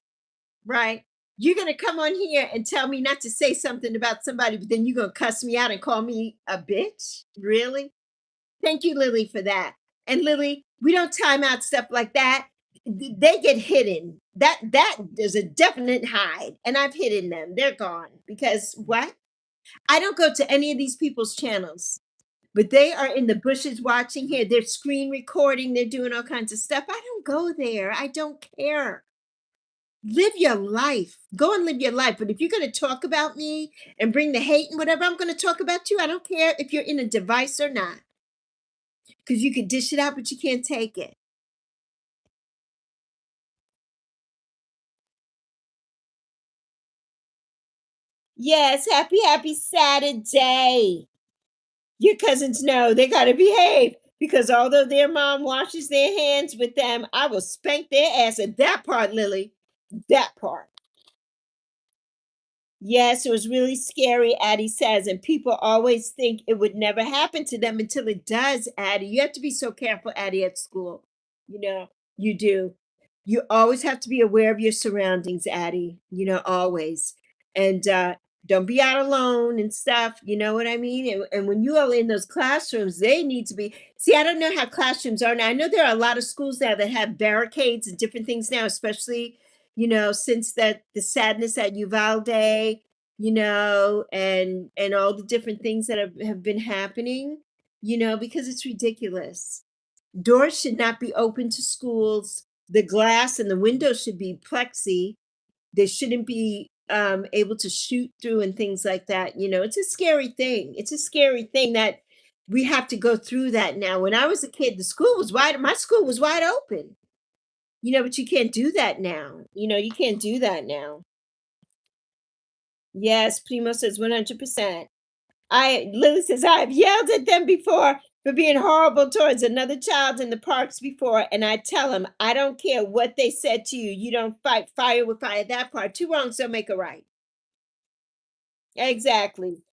right? You're gonna come on here and tell me not to say something about somebody, but then you're gonna cuss me out and call me a bitch? Really? Thank you, Lily, for that. And Lily, we don't time out stuff like that. They get hidden. That there's a definite hide, and I've hidden them. They're gone because what? I don't go to any of these people's channels, but they are in the bushes watching here. They're screen recording. They're doing all kinds of stuff. I don't go there. I don't care. Live your life. Go and live your life. But if you're going to talk about me and bring the hate and whatever, I'm going to talk about you. I don't care if you're in a device or not, because you can dish it out, but you can't take it. Yes, happy Saturday. Your cousins know they got to behave because although their mom washes their hands with them, I will spank their ass at that part, Lily. That part. Yes, it was really scary, Addie says, and people always think it would never happen to them until it does, Addie. You have to be so careful, Addie, at school. You do. You always have to be aware of your surroundings, Addie, always. And don't be out alone and stuff. You know what I mean? And when you are in those classrooms, they need to be. See, I don't know how classrooms are now. I know there are a lot of schools now that have barricades and different things now, especially since that the sadness at Uvalde, and all the different things that have been happening, because it's ridiculous. Doors should not be open to schools. The glass and the windows should be plexi. They shouldn't be able to shoot through and things like that. It's a scary thing. It's a scary thing that we have to go through that now. When I was a kid, my school was wide open. But you can't do that now. You can't do that now. Yes, Primo says 100%. Lily says, I've yelled at them before for being horrible towards another child in the parks before, and I tell them, I don't care what they said to you. You don't fight fire with fire. That part, two wrongs don't make a right. Exactly.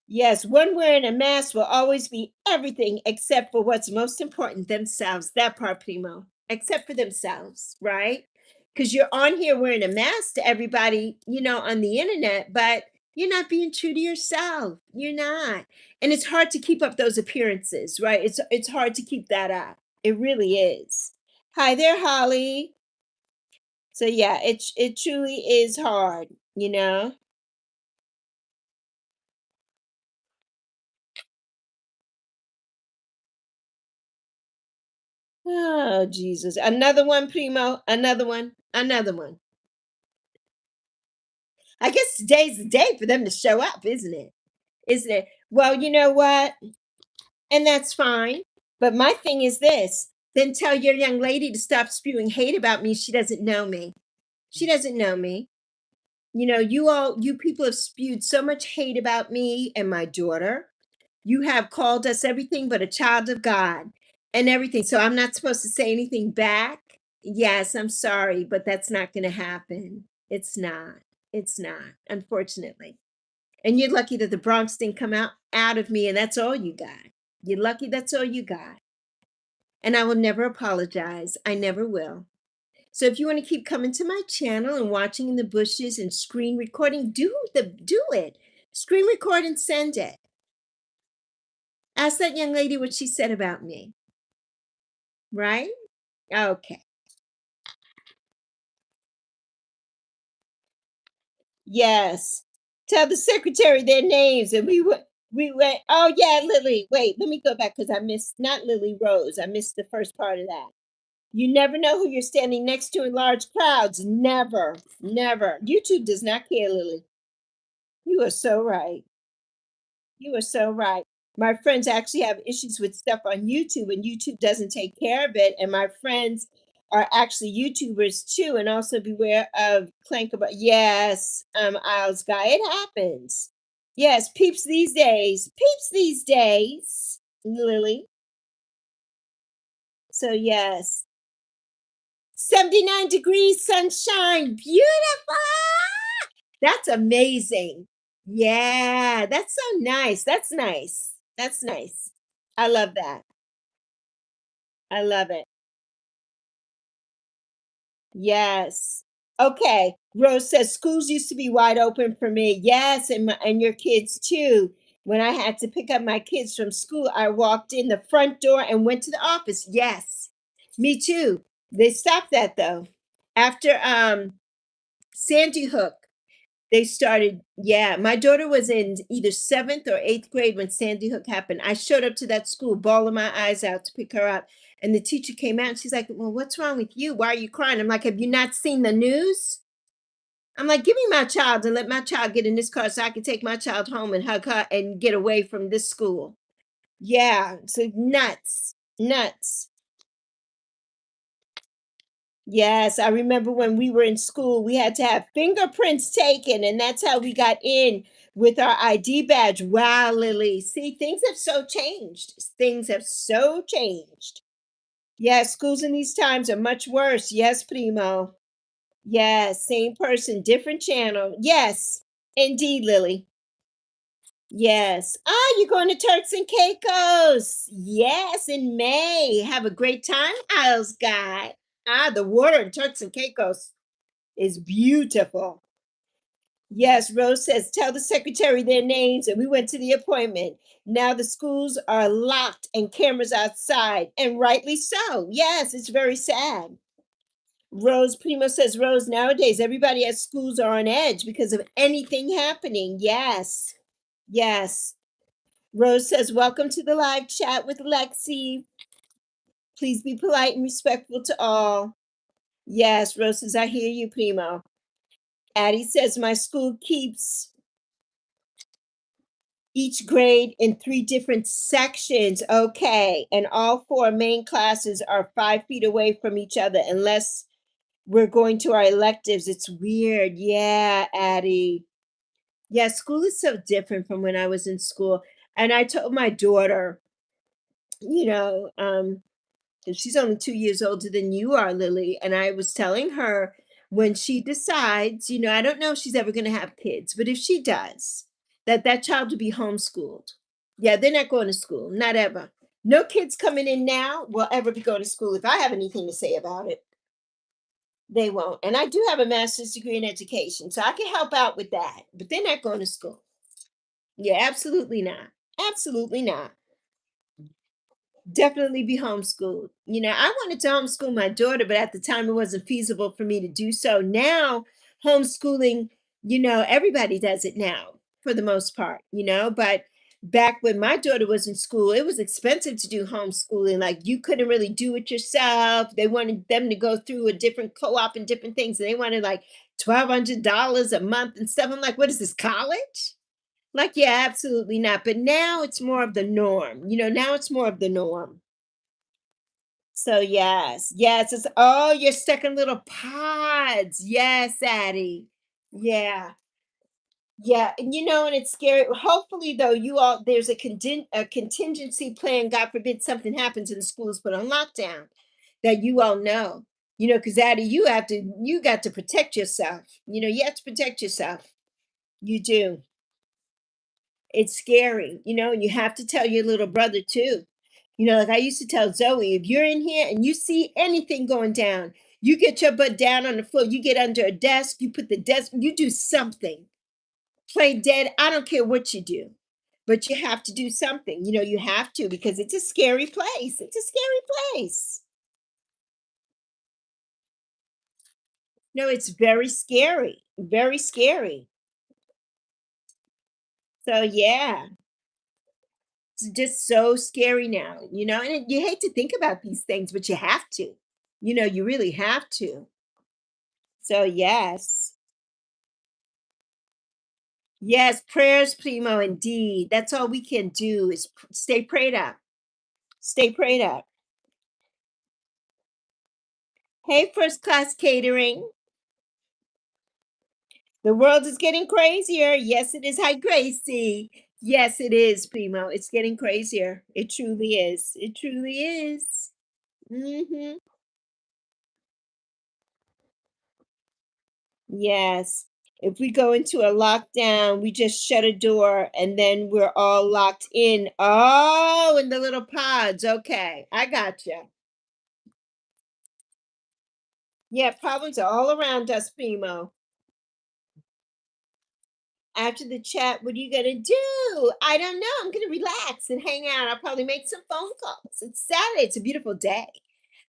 Yes, one wearing a mask will always be everything except for what's most important, themselves. That part, Primo. Except for themselves, right? Because you're on here wearing a mask to everybody, on the internet, but you're not being true to yourself. You're not. And it's hard to keep up those appearances, right? It's hard to keep that up. It really is. Hi there, Holly. So yeah, it truly is hard. Oh, Jesus. Another one, Primo. Another one. Another one. I guess today's the day for them to show up, isn't it? Isn't it? Well, you know what? And that's fine. But my thing is this, then tell your young lady to stop spewing hate about me. She doesn't know me. She doesn't know me. You people have spewed so much hate about me and my daughter. You have called us everything but a child of God and everything. So I'm not supposed to say anything back. Yes, I'm sorry, but that's not going to happen. It's not. It's not, unfortunately. And you're lucky that the Bronx didn't come out of me, and that's all you got. You're lucky that's all you got. And I will never apologize. I never will. So if you want to keep coming to my channel and watching in the bushes and screen recording, do it. Screen record and send it. Ask that young lady what she said about me, right? Okay. Yes. Tell the secretary their names and we would. We went, oh yeah, Lily. Wait, let me go back because I missed not Lily Rose. I missed the first part of that. You never know who you're standing next to in large crowds. Never, never. YouTube does not care, Lily. You are so right. You are so right. My friends actually have issues with stuff on YouTube, and YouTube doesn't take care of it. And my friends are actually YouTubers too, and also beware of clank about. Yes, Isles guy, it happens. Yes, peeps these days. Peeps these days, Lily. So yes, 79 degrees sunshine, beautiful. That's amazing. Yeah, that's so nice. That's nice. That's nice. I love that. I love it. Yes. Okay. Rose says schools used to be wide open for me. Yes, and your kids too. When I had to pick up my kids from school, I walked in the front door and went to the office. Yes. Me too. They stopped that though. After Sandy Hook, they started, yeah. My daughter was in either seventh or eighth grade when Sandy Hook happened. I showed up to that school, bawling my eyes out to pick her up. And the teacher came out and she's like, well, what's wrong with you? Why are you crying? I'm like, have you not seen the news? I'm like, give me my child and let my child get in this car so I can take my child home and hug her and get away from this school. Yeah, so nuts, nuts. Yes, I remember when we were in school, we had to have fingerprints taken, and that's how we got in with our ID badge. Wow, Lily. See, things have so changed. Things have so changed. Yes, schools in these times are much worse. Yes, Primo. Yes, same person, different channel. Yes, indeed, Lily. Yes. Ah, you're going to Turks and Caicos. Yes, in May. Have a great time, Isles guy. Ah, the water in Turks and Caicos is beautiful. Yes, Rose says, tell the secretary their names, and we went to the appointment. Now the schools are locked and cameras outside, and rightly so. Yes, it's very sad. Rose Primo says, Rose, nowadays everybody at schools are on edge because of anything happening. Yes, yes. Rose says, welcome to the live chat with Lexi. Please be polite and respectful to all. Yes, Rose says, I hear you, Primo. Addie says, my school keeps each grade in three different sections. Okay. And all four main classes are 5 feet away from each other unless we're going to our electives. It's weird. Yeah, Addie. Yeah, school is so different from when I was in school. And I told my daughter, you know, 'cause she's only 2 years older than you are, Lily. And I was telling her when she decides, I don't know if she's ever going to have kids, but if she does, that child will be homeschooled. Yeah, they're not going to school, not ever. No kids coming in now will ever be going to school. If I have anything to say about it, they won't. And I do have a master's degree in education, so I can help out with that. But they're not going to school. Yeah, absolutely not. Absolutely not. Definitely be homeschooled. I wanted to homeschool my daughter, but at the time it wasn't feasible for me to do so. Now, homeschooling, everybody does it now for the most part, but back when my daughter was in school, it was expensive to do homeschooling. Like you couldn't really do it yourself. They wanted them to go through a different co-op and different things. And they wanted like $1,200 a month and stuff. I'm like, what is this, college? Like, yeah, absolutely not. But now it's more of the norm. Now it's more of the norm. So yes, yes, it's oh, you're stuck in little pods. Yes, Addie. Yeah. Yeah, and it's scary. Hopefully, though, you all there's a contingency plan. God forbid something happens and the school is put on lockdown, that you all know. Because Addie, you got to protect yourself. You have to protect yourself. You do. It's scary, and you have to tell your little brother too. Like I used to tell Zoe, if you're in here and you see anything going down, you get your butt down on the floor, you get under a desk, you put the desk, you do something. Play dead. I don't care what you do, but you have to do something. You have to because it's a scary place. It's a scary place. No, it's very scary. Very scary. So yeah. It's just so scary now, and you hate to think about these things, but you have to. You really have to. So, yes. Yes, prayers, primo, indeed. That's all we can do is stay prayed up. Stay prayed up. Hey, first class catering. The world is getting crazier. Yes, it is. Hi, Gracie. Yes, it is, primo. It's getting crazier. It truly is. It truly is. Hmm. Yes. If we go into a lockdown, we just shut a door and then we're all locked in. Oh, in the little pods. Okay, I got you. Yeah, problems are all around us, primo. After the chat, what are you gonna do? I don't know. I'm gonna relax and hang out. I'll probably make some phone calls. It's Saturday. It's a beautiful day.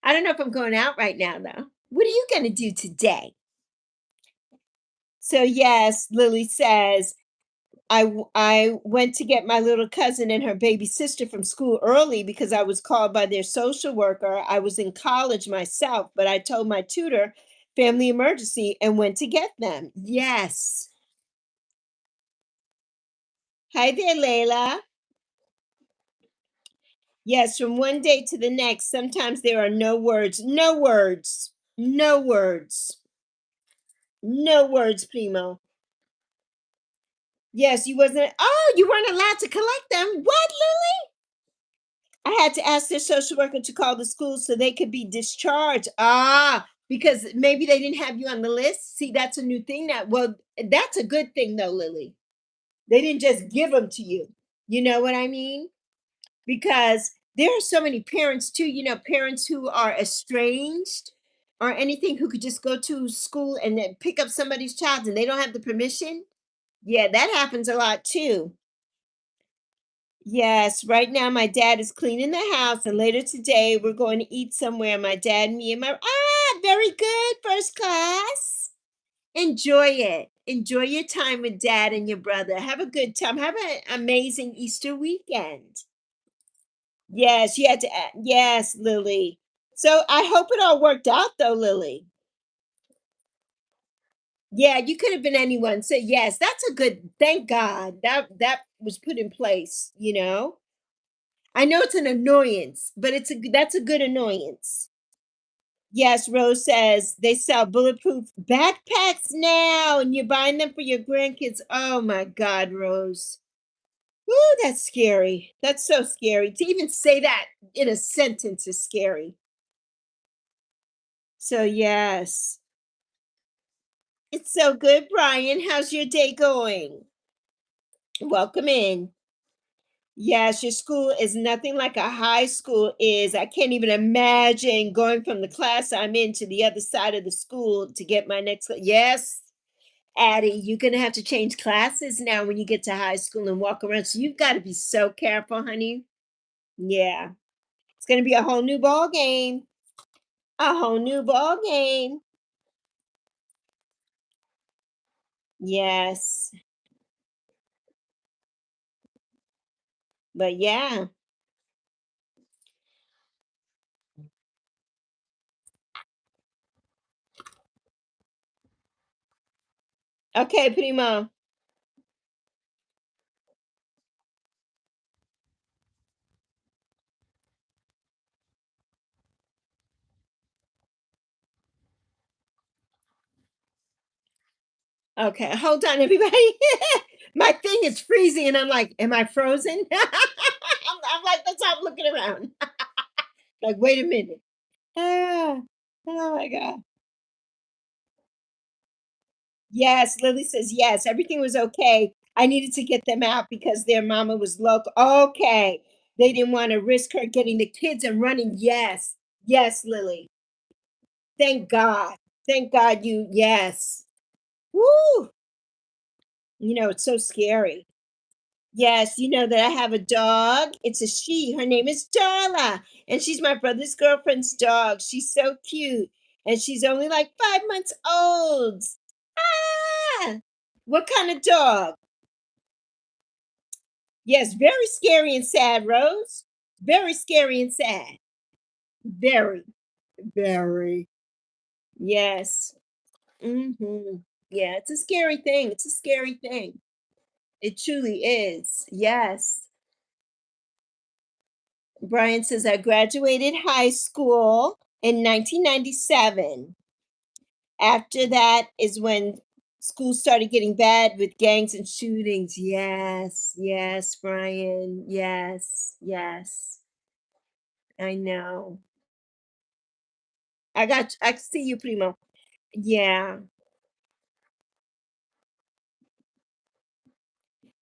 I don't know if I'm going out right now though. What are you gonna do today? So yes, Lily says I went to get my little cousin and her baby sister from school early because I was called by their social worker. I was in college myself, but I told my tutor family emergency and went to get them. Yes. Hi there, Layla. Yes, from one day to the next, sometimes there are no words. No words. No words. No words, Primo. Yes, you wasn't. Oh, you weren't allowed to collect them. What, Lily? I had to ask their social worker to call the school so they could be discharged. Ah, because maybe they didn't have you on the list. See, that's a new thing now. Well, that's a good thing though, Lily. They didn't just give them to you. You know what I mean? Because there are so many parents too, parents who are estranged or anything who could just go to school and then pick up somebody's child and they don't have the permission. Yeah, that happens a lot too. Yes, right now my dad is cleaning the house and later today we're going to eat somewhere. My dad, me, and my very good, first class. Enjoy it. Enjoy your time with dad and your brother. Have a good time. Have an amazing Easter weekend. Yes, you had to add, yes, Lily. So I hope it all worked out though, Lily. Yeah, you could have been anyone. So yes, that's a good, thank God that was put in place. I know it's an annoyance, but that's a good annoyance. Yes, Rose says they sell bulletproof backpacks now and you're buying them for your grandkids. Oh my God, Rose. Ooh, that's scary. That's so scary. To even say that in a sentence is scary. So, yes. It's so good, Brian. How's your day going? Welcome in. Yes, your school is nothing like a high school is. I can't even imagine going from the class I'm in to the other side of the school to get my next. Yes, Addie, you're going to have to change classes now when you get to high school and walk around. So you've got to be so careful, honey. Yeah, it's going to be a whole new ball game. A whole new ball game. Yes, but yeah. Okay, Primo. Okay, hold on, everybody. My thing is freezing, and I'm like, "Am I frozen?" I'm like, that's how I'm looking around. Like, wait a minute. Ah, oh my God. Yes, Lily says yes. Everything was okay. I needed to get them out because their mama was local. Okay, they didn't want to risk her getting the kids and running. Yes, yes, Lily. Thank God. Thank God you. Yes. Woo. It's so scary. Yes, you know that I have a dog. It's a she. Her name is Darla, and she's my brother's girlfriend's dog. She's so cute, and she's only like 5 months old. Ah! What kind of dog? Yes, very scary and sad, Rose. Very scary and sad. Very, very. Yes. Mhm. Yeah, it's a scary thing. It's a scary thing. It truly is. Yes. Brian says, I graduated high school in 1997. After that is when school started getting bad with gangs and shootings. Yes, yes, Brian. Yes, yes. I know. I see you, Primo. Yeah.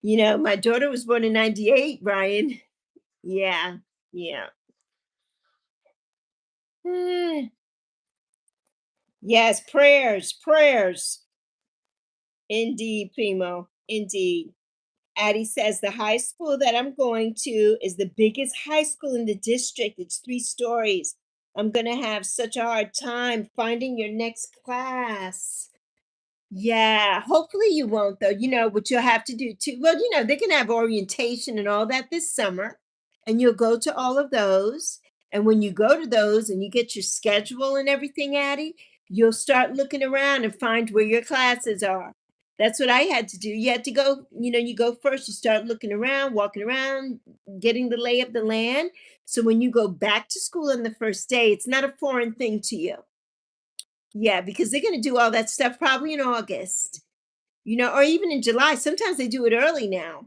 My daughter was born in 98, Brian. Yeah. Yeah. Eh, yes, prayers, prayers. Indeed, Primo. Indeed. Addie says the high school that I'm going to is the biggest high school in the district. It's 3 stories. I'm going to have such a hard time finding your next class. Yeah, hopefully you won't though. What you'll have to do too. Well, they can have orientation and all that this summer, and you'll go to all of those. And when you go to those and you get your schedule and everything, Addie, you'll start looking around and find where your classes are. That's what I had to do. You had to go, you go first, you start looking around, walking around, getting the lay of the land. So when you go back to school on the first day, it's not a foreign thing to you. Yeah, because they're going to do all that stuff probably in August, or even in July. Sometimes they do it early now.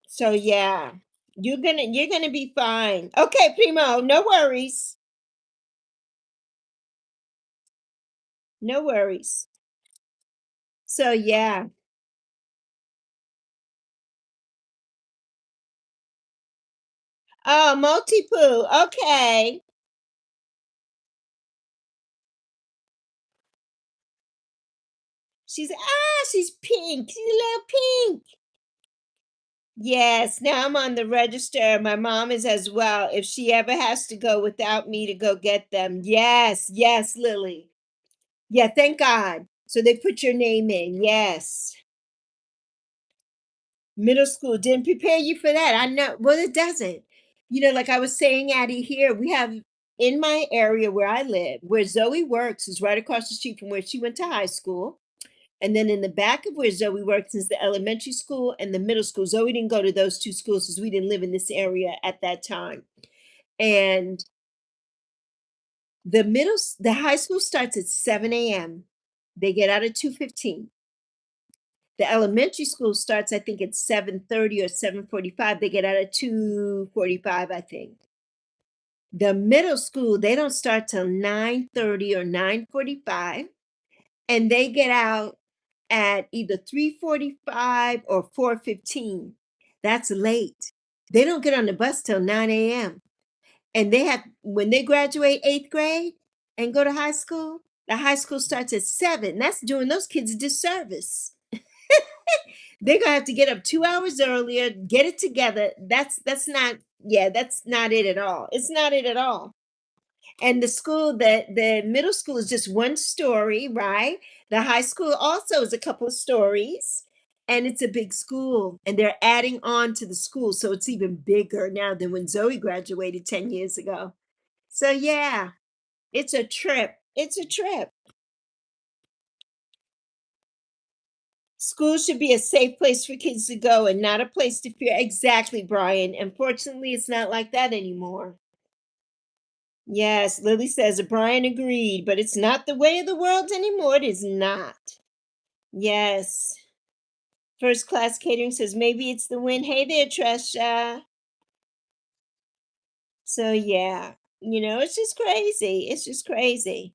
So yeah, you're gonna be fine. Okay, Primo, no worries. No worries. So yeah. Oh, multi-poo. Okay. She's pink. She's a little pink. Yes, now I'm on the register. My mom is as well. If she ever has to go without me to go get them. Yes, yes, Lily. Yeah, thank God. So they put your name in. Yes. Middle school didn't prepare you for that. I know. Well, it doesn't. Like I was saying, Addie, here we have in my area where I live, where Zoe works, is right across the street from where she went to high school. And then in the back of where Zoe works is the elementary school and the middle school. Zoe didn't go to those two schools because we didn't live in this area at that time. And the high school starts at 7 a.m. They get out at 2:15. The elementary school starts, I think, at 7:30 or 7:45. They get out at 2:45, I think. The middle school, they don't start till 9:30 or 9:45, and they get out at either 3:45 or 4:15. That's late. They don't get on the bus till 9 a.m. And when they graduate 8th grade and go to high school, the high school starts at 7. That's doing those kids a disservice. They're gonna have to get up 2 hours earlier, get it together. That's not, yeah, that's not it at all. It's not it at all. And the middle school is just 1 story, right? The high school also is a couple of stories, and it's a big school, and they're adding on to the school, so it's even bigger now than when Zoe graduated 10 years ago. So yeah, it's a trip. It's a trip. School should be a safe place for kids to go and not a place to fear. Exactly, Brian. Unfortunately, it's not like that anymore. Yes, Lily says Brian agreed, but it's not the way of the world anymore. It is not. Yes. First class catering says maybe it's the wind. Hey there, Tresha. So yeah, it's just crazy. It's just crazy.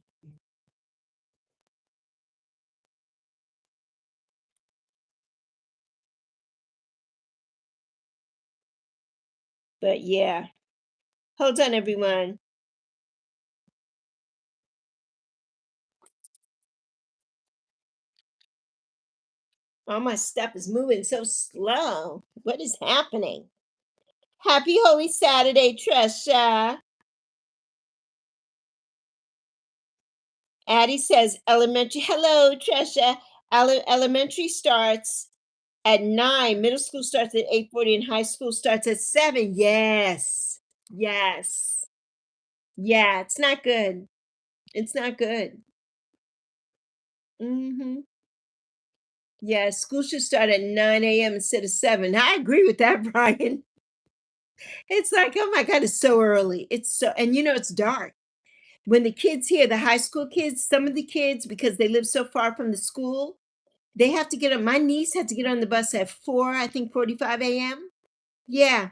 But yeah, hold on, everyone. All my stuff is moving so slow. What is happening? Happy Holy Saturday, Tresha. Addie says elementary. Hello, Tresha. Elementary starts At 9, middle school starts at 8:40 and high school starts at 7. Yes. Yes. Yeah, it's not good. It's not good. Mhm. Yeah, school should start at 9 a.m. instead of 7. I agree with that, Brian. It's like, oh my God, it's so early. It's so, and it's dark. When the kids here, the high school kids, some of the kids, because they live so far from the school, they have to get on. My niece had to get on the bus at 4, I think 45 a.m. Yeah,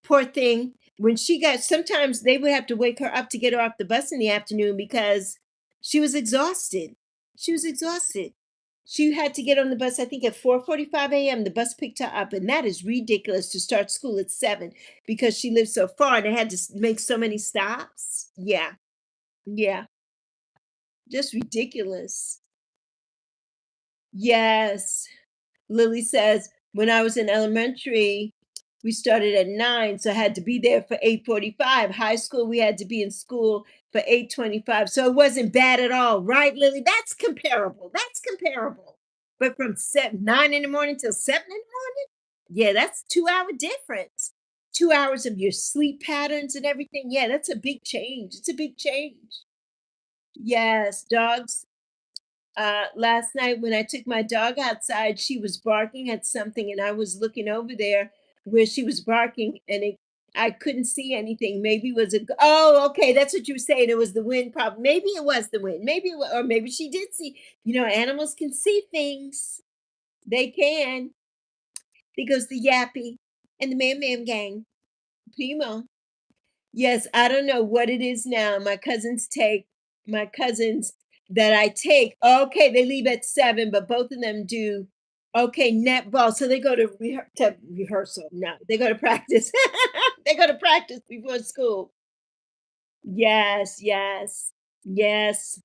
poor thing. When she got, sometimes they would have to wake her up to get her off the bus in the afternoon because she was exhausted. She was exhausted. She had to get on the bus, I think at 4:45 a.m. The bus picked her up, and that is ridiculous to start school at 7 because she lives so far and they had to make so many stops. Yeah, yeah, just ridiculous. Yes. Lily says, when I was in elementary, we started at 9, so I had to be there for 8:45. High school, we had to be in school for 8:25. So it wasn't bad at all, right, Lily? That's comparable. That's comparable. But from 9 in the morning till 7 in the morning, yeah, that's 2 hour difference. 2 hours of your sleep patterns and everything. Yeah, that's a big change. It's a big change. Yes, dogs. Last night when I took my dog outside, she was barking at something, and I was looking over there where she was barking, and I couldn't see anything. Maybe it was oh, okay, that's what you were saying. It was the wind, problem. Maybe it was the wind. Maybe it was, or maybe she did see. Animals can see things. They can. There goes the yappy and the man gang. Primo. Yes, I don't know what it is now. My cousins that I take, okay, they leave at 7, but both of them do, okay, netball. So they go to, to rehearsal. No, they go to practice. They go to practice before school. Yes, yes, yes.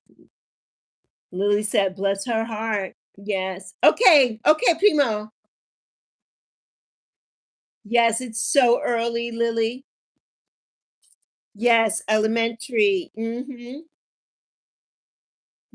Lily said, bless her heart. Yes. Okay, okay, Primo. Yes, it's so early, Lily. Yes, elementary.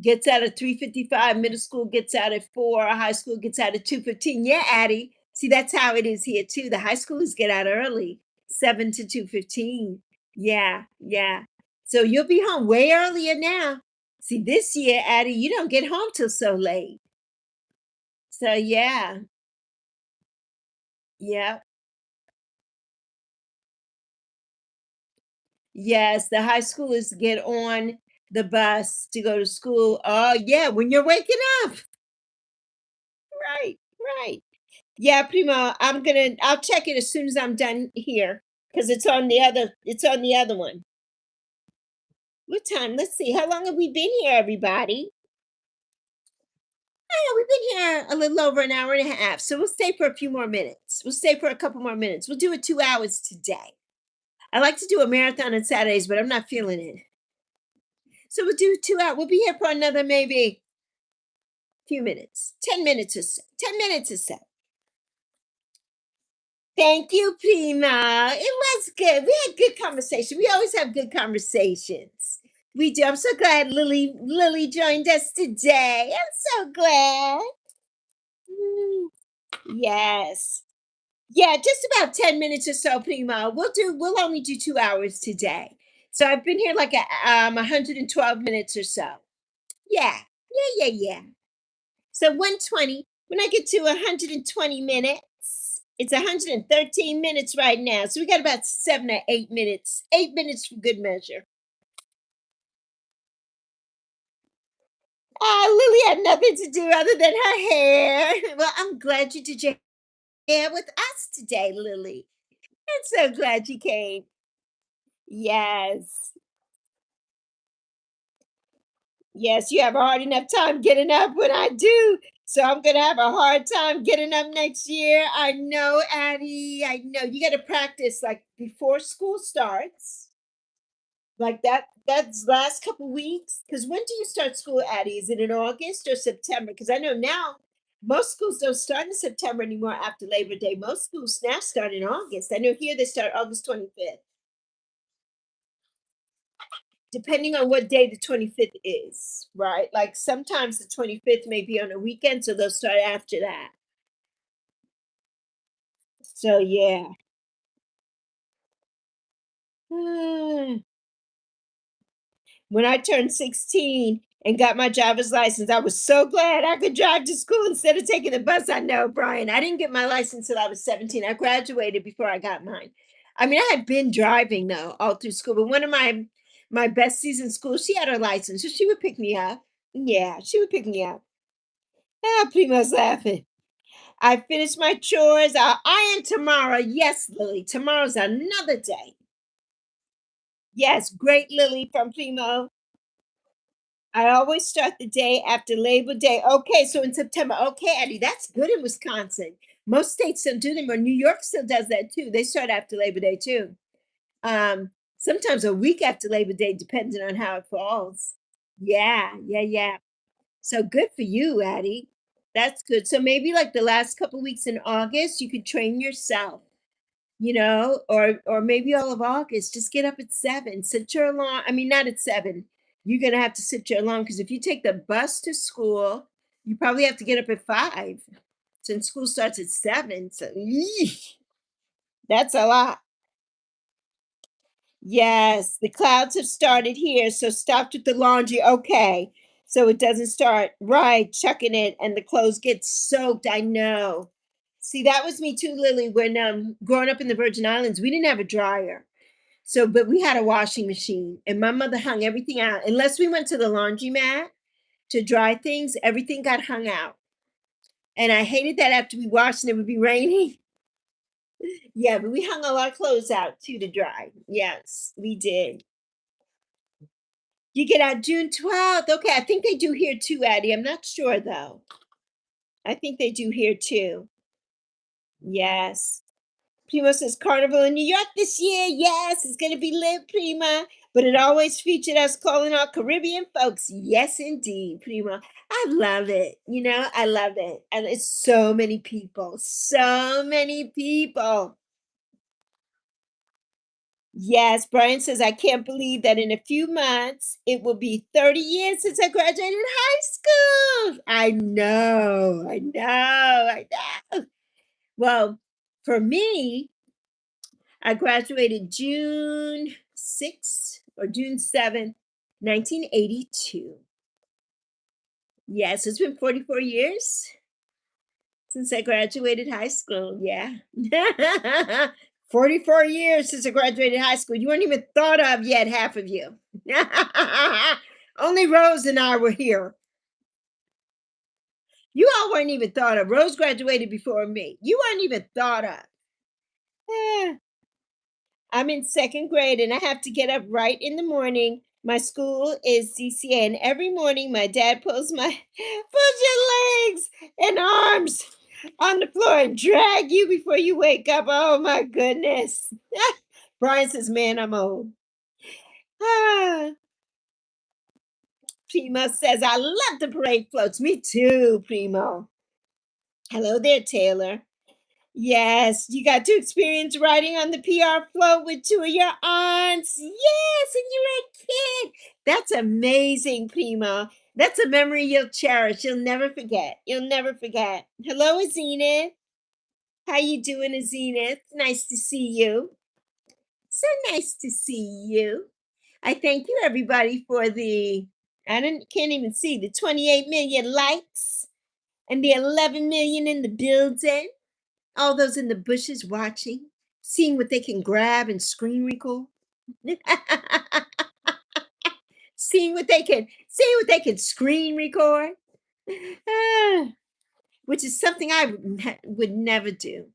Gets out at 3:55, middle school gets out at 4, high school gets out at 2:15. Yeah, Addie. See, that's how it is here too. The high schoolers get out early, 7 to 2:15. Yeah, yeah. So you'll be home way earlier now. See, this year, Addie, you don't get home till so late. So yeah, yeah. Yes, the high schoolers get on the bus to go to school. Oh yeah, when you're waking up. Right, right. Yeah, Primo, I'll check it as soon as I'm done here because it's on the other one. What time? Let's see. How long have we been here, everybody? Oh, we've been here a little over an hour and a half. So we'll stay for a few more minutes. We'll stay for a couple more minutes. We'll do it 2 hours today. I like to do a marathon on Saturdays, but I'm not feeling it. So we'll do 2 hours. We'll be here for another maybe few minutes. 10 minutes or so. 10 minutes or so. Thank you, Prima. It was good. We had good conversation. We always have good conversations. We do. I'm so glad Lily joined us today. I'm so glad. Mm, yes. Yeah, just about 10 minutes or so, Prima. We'll only do 2 hours today. So I've been here like 112 minutes or so. Yeah. Yeah. So 120. When I get to 120 minutes, it's 113 minutes right now. So we got about 7 or 8 minutes. 8 minutes for good measure. Lily had nothing to do other than her hair. Well, I'm glad you did your hair with us today, Lily. I'm so glad you came. Yes. Yes, you have a hard enough time getting up when I do. So I'm gonna have a hard time getting up next year. I know, Addie. I know. You gotta practice like before school starts. Like that's last couple weeks. Because when do you start school, Addie? Is it in August or September? Because I know now most schools don't start in September anymore after Labor Day. Most schools now start in August. I know here they start August 25th, depending on what day the 25th is, right? Like sometimes the 25th may be on a weekend, so they'll start after that. So yeah. When I turned 16 and got my driver's license, I was so glad I could drive to school instead of taking the bus. I know, Brian. I didn't get my license till I was 17. I graduated before I got mine. I mean, I had been driving though all through school, but one of my besties in school, she had her license, so she would pick me up. Yeah, she would pick me up. Ah, Primo's laughing. I finished my chores. I'll iron tomorrow. Yes, Lily. Tomorrow's another day. Yes, great Lily from Primo. I always start the day after Labor Day. Okay, so in September. Okay, Eddie, that's good in Wisconsin. Most states don't do them, or New York still does that too. They start after Labor Day too. Sometimes a week after Labor Day, depending on how it falls. Yeah, yeah, yeah. So good for you, Addie. That's good. So maybe like the last couple weeks in August, you could train yourself, or maybe all of August. Just get up at 7. Set your alarm. I mean, not at 7. You're gonna have to set your alarm because if you take the bus to school, you probably have to get up at 5 since school starts at 7. So eesh, that's a lot. Yes, the clouds have started here, so stopped with the laundry. Okay. So it doesn't start right, chucking it, and the clothes get soaked. I know. See, that was me too, Lily, when growing up in the Virgin Islands, we didn't have a dryer. So, but we had a washing machine, and my mother hung everything out. Unless we went to the laundromat to dry things, everything got hung out. And I hated that after we washed and it would be raining. Yeah, but we hung a lot of clothes out too to dry. Yes, we did. You get out June 12th. Okay, I think they do here too, Addie. I'm not sure though. I think they do here too. Yes. Primo says Carnival in New York this year. Yes, it's going to be lit, Prima. But it always featured us calling our Caribbean folks. Yes, indeed, Prima. I love it. I love it. And it's so many people. So many people. Yes, Brian says, I can't believe that in a few months it will be 30 years since I graduated high school. I know, I know, I know. Well, for me, I graduated June 6th or June 7th, 1982. Yes, it's been 44 years since I graduated high school. Yeah. 44 years since I graduated high school. You weren't even thought of yet, half of you. Only Rose and I were here. You all weren't even thought of. Rose graduated before me. You weren't even thought of. Eh, I'm in second grade and I have to get up right in the morning. My school is CCA, and every morning my dad pulls my pulls your legs and arms on the floor and drag you before you wake up. Oh my goodness. Brian says, man, I'm old. Ah, Primo says, I love the parade floats. Me too, Primo. Hello there, Taylor. Yes, you got to experience riding on the PR float with two of your aunts. Yes, and you were a kid. That's amazing, Primo. That's a memory you'll cherish. You'll never forget. You'll never forget. Hello, Zenith. How you doing, Zenith? Nice to see you. So nice to see you. I thank you, everybody, for the can't even see the 28 million likes and the 11 million in the building. All those in the bushes watching, seeing what they can grab and screen record. seeing what they can screen record. Ah, which is something I would never do.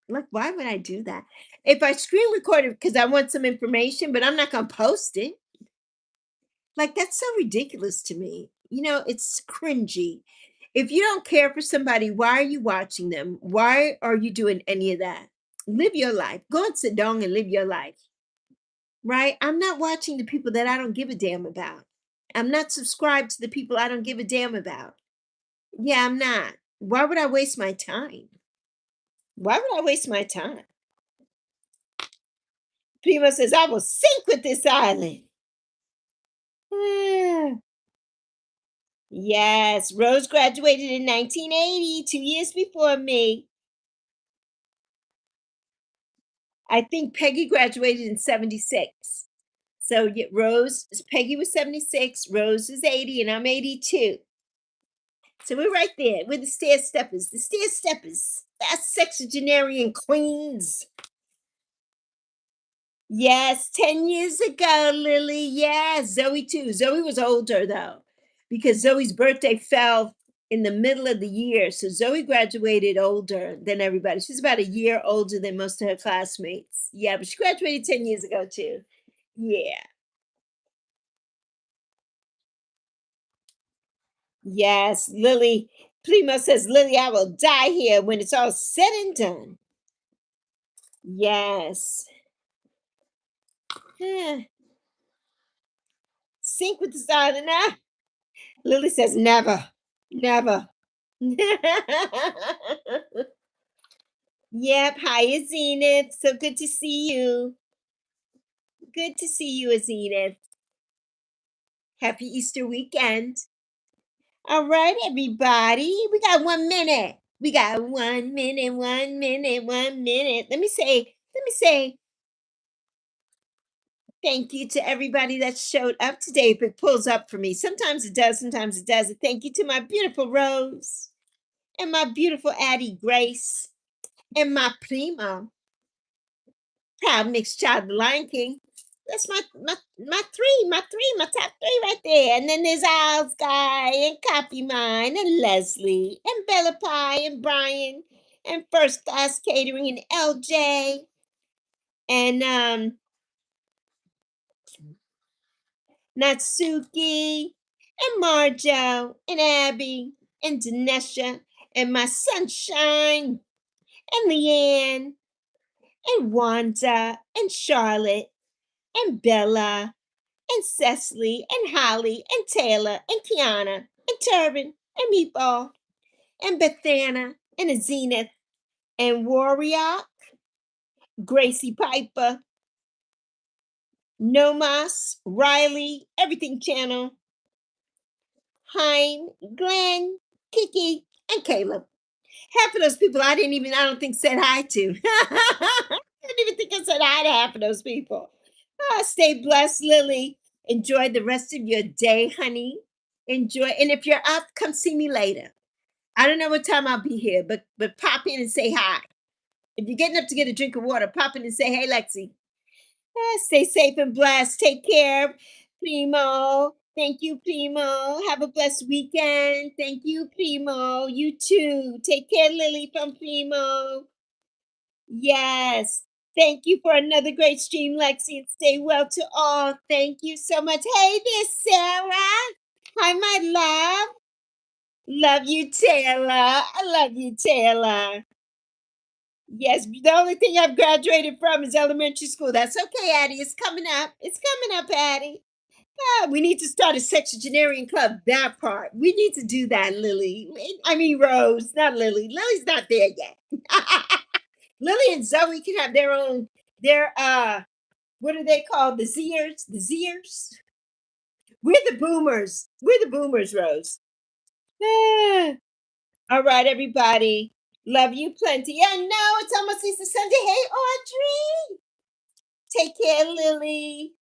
Like, why would I do that? If I screen record it because I want some information, but I'm not going to post it. Like, that's so ridiculous to me. It's cringy. If you don't care for somebody, why are you watching them? Why are you doing any of that? Live your life. Go and sit down and live your life. Right? I'm not watching the people that I don't give a damn about. I'm not subscribed to the people I don't give a damn about. Yeah, I'm not. Why would I waste my time? Why would I waste my time? Primo says, I will sink with this island. Ah, yes, Rose graduated in 1980, 2 years before me. I think Peggy graduated in 76. So yeah, Peggy was 76, Rose is 80, and I'm 82. So we're right there. We're the stair steppers. The stair steppers. That's sexagenarian queens. Yes, 10 years ago, Lily. Yeah, Zoe too. Zoe was older though, because Zoe's birthday fell in the middle of the year. So Zoe graduated older than everybody. She's about a year older than most of her classmates. Yeah, but she graduated 10 years ago too. Yeah. Yes, Lily. Primo says, Lily, I will die here when it's all said and done. Yes. Eh, Sync with the stars now. Lily says, never, never. Yep. Hi, Zenith. So good to see you. Good to see you, Zenith. Happy Easter weekend. All right, everybody. We got 1 minute. We got 1 minute, 1 minute, 1 minute. Let me say thank you to everybody that showed up today. If it pulls up for me, sometimes it does, sometimes it doesn't. Thank you to my beautiful Rose and my beautiful Addie Grace and my primo, proud mixed child, of the Lion King. That's my top three right there. And then there's Owl's Guy and Copy Mine and Leslie and Bella Pie and Brian and First Class Catering and LJ and Natsuki and Marjo and Abby and Dinesha and my sunshine and Leanne and Wanda and Charlotte and Bella and Cecily and Holly and Taylor and Kiana and Turbin and Meatball and Bethana and Zenith and Warrior, Gracie Piper, Nomas, Riley, Everything Channel, Hein, Glenn, Kiki, and Caleb. Half of those people I don't think said hi to. I didn't even think I said hi to half of those people. Stay blessed, Lily. Enjoy the rest of your day, honey. Enjoy. And if you're up, come see me later. I don't know what time I'll be here, but pop in and say hi. If you're getting up to get a drink of water, pop in and say, hey, Lexi. Stay safe and blessed. Take care, Primo. Thank you, Primo. Have a blessed weekend. Thank you, Primo. You too. Take care, Lily from Primo. Yes. Thank you for another great stream, Lexi, and stay well to all. Thank you so much. Hey there, Sarah. Hi, my love. Love you, Taylor. I love you, Taylor. Yes, the only thing I've graduated from is elementary school. That's okay, Addie. It's coming up. It's coming up, Addie. We need to start a sexagenarian club. That part. We need to do that, Lily. I mean, Rose, not Lily. Lily's not there yet. Lily and Zoe can have their what are they called? The Zers? The Zers? We're the boomers. We're the boomers, Rose. Ah. All right, everybody. Love you plenty. Yeah, no, it's almost Easter Sunday. Hey, Audrey. Take care, Lily.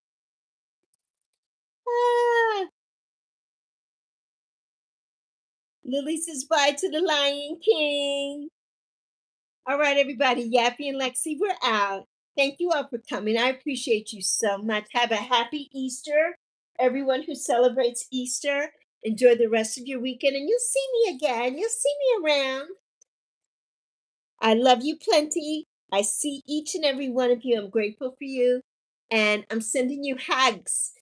Ah. Lily says bye to the Lion King. All right, everybody. Yappy and Lexi, we're out. Thank you all for coming. I appreciate you so much. Have a happy Easter. Everyone who celebrates Easter, enjoy the rest of your weekend, and you'll see me again. You'll see me around. I love you plenty. I see each and every one of you. I'm grateful for you. And I'm sending you hugs.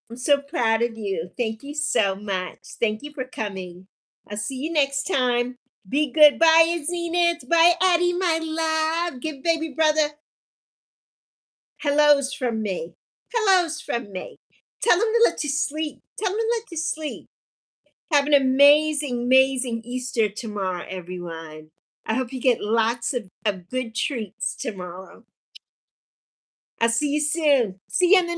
I'm so proud of you. Thank you so much. Thank you for coming. I'll see you next time. Be good. Bye, Zenith. Bye, Addie, my love. Give baby brother hellos from me. Hellos from me. Tell him to let you sleep. Tell him to let you sleep. Have an amazing, amazing Easter tomorrow, everyone. I hope you get lots of good treats tomorrow. I'll see you soon. See you on the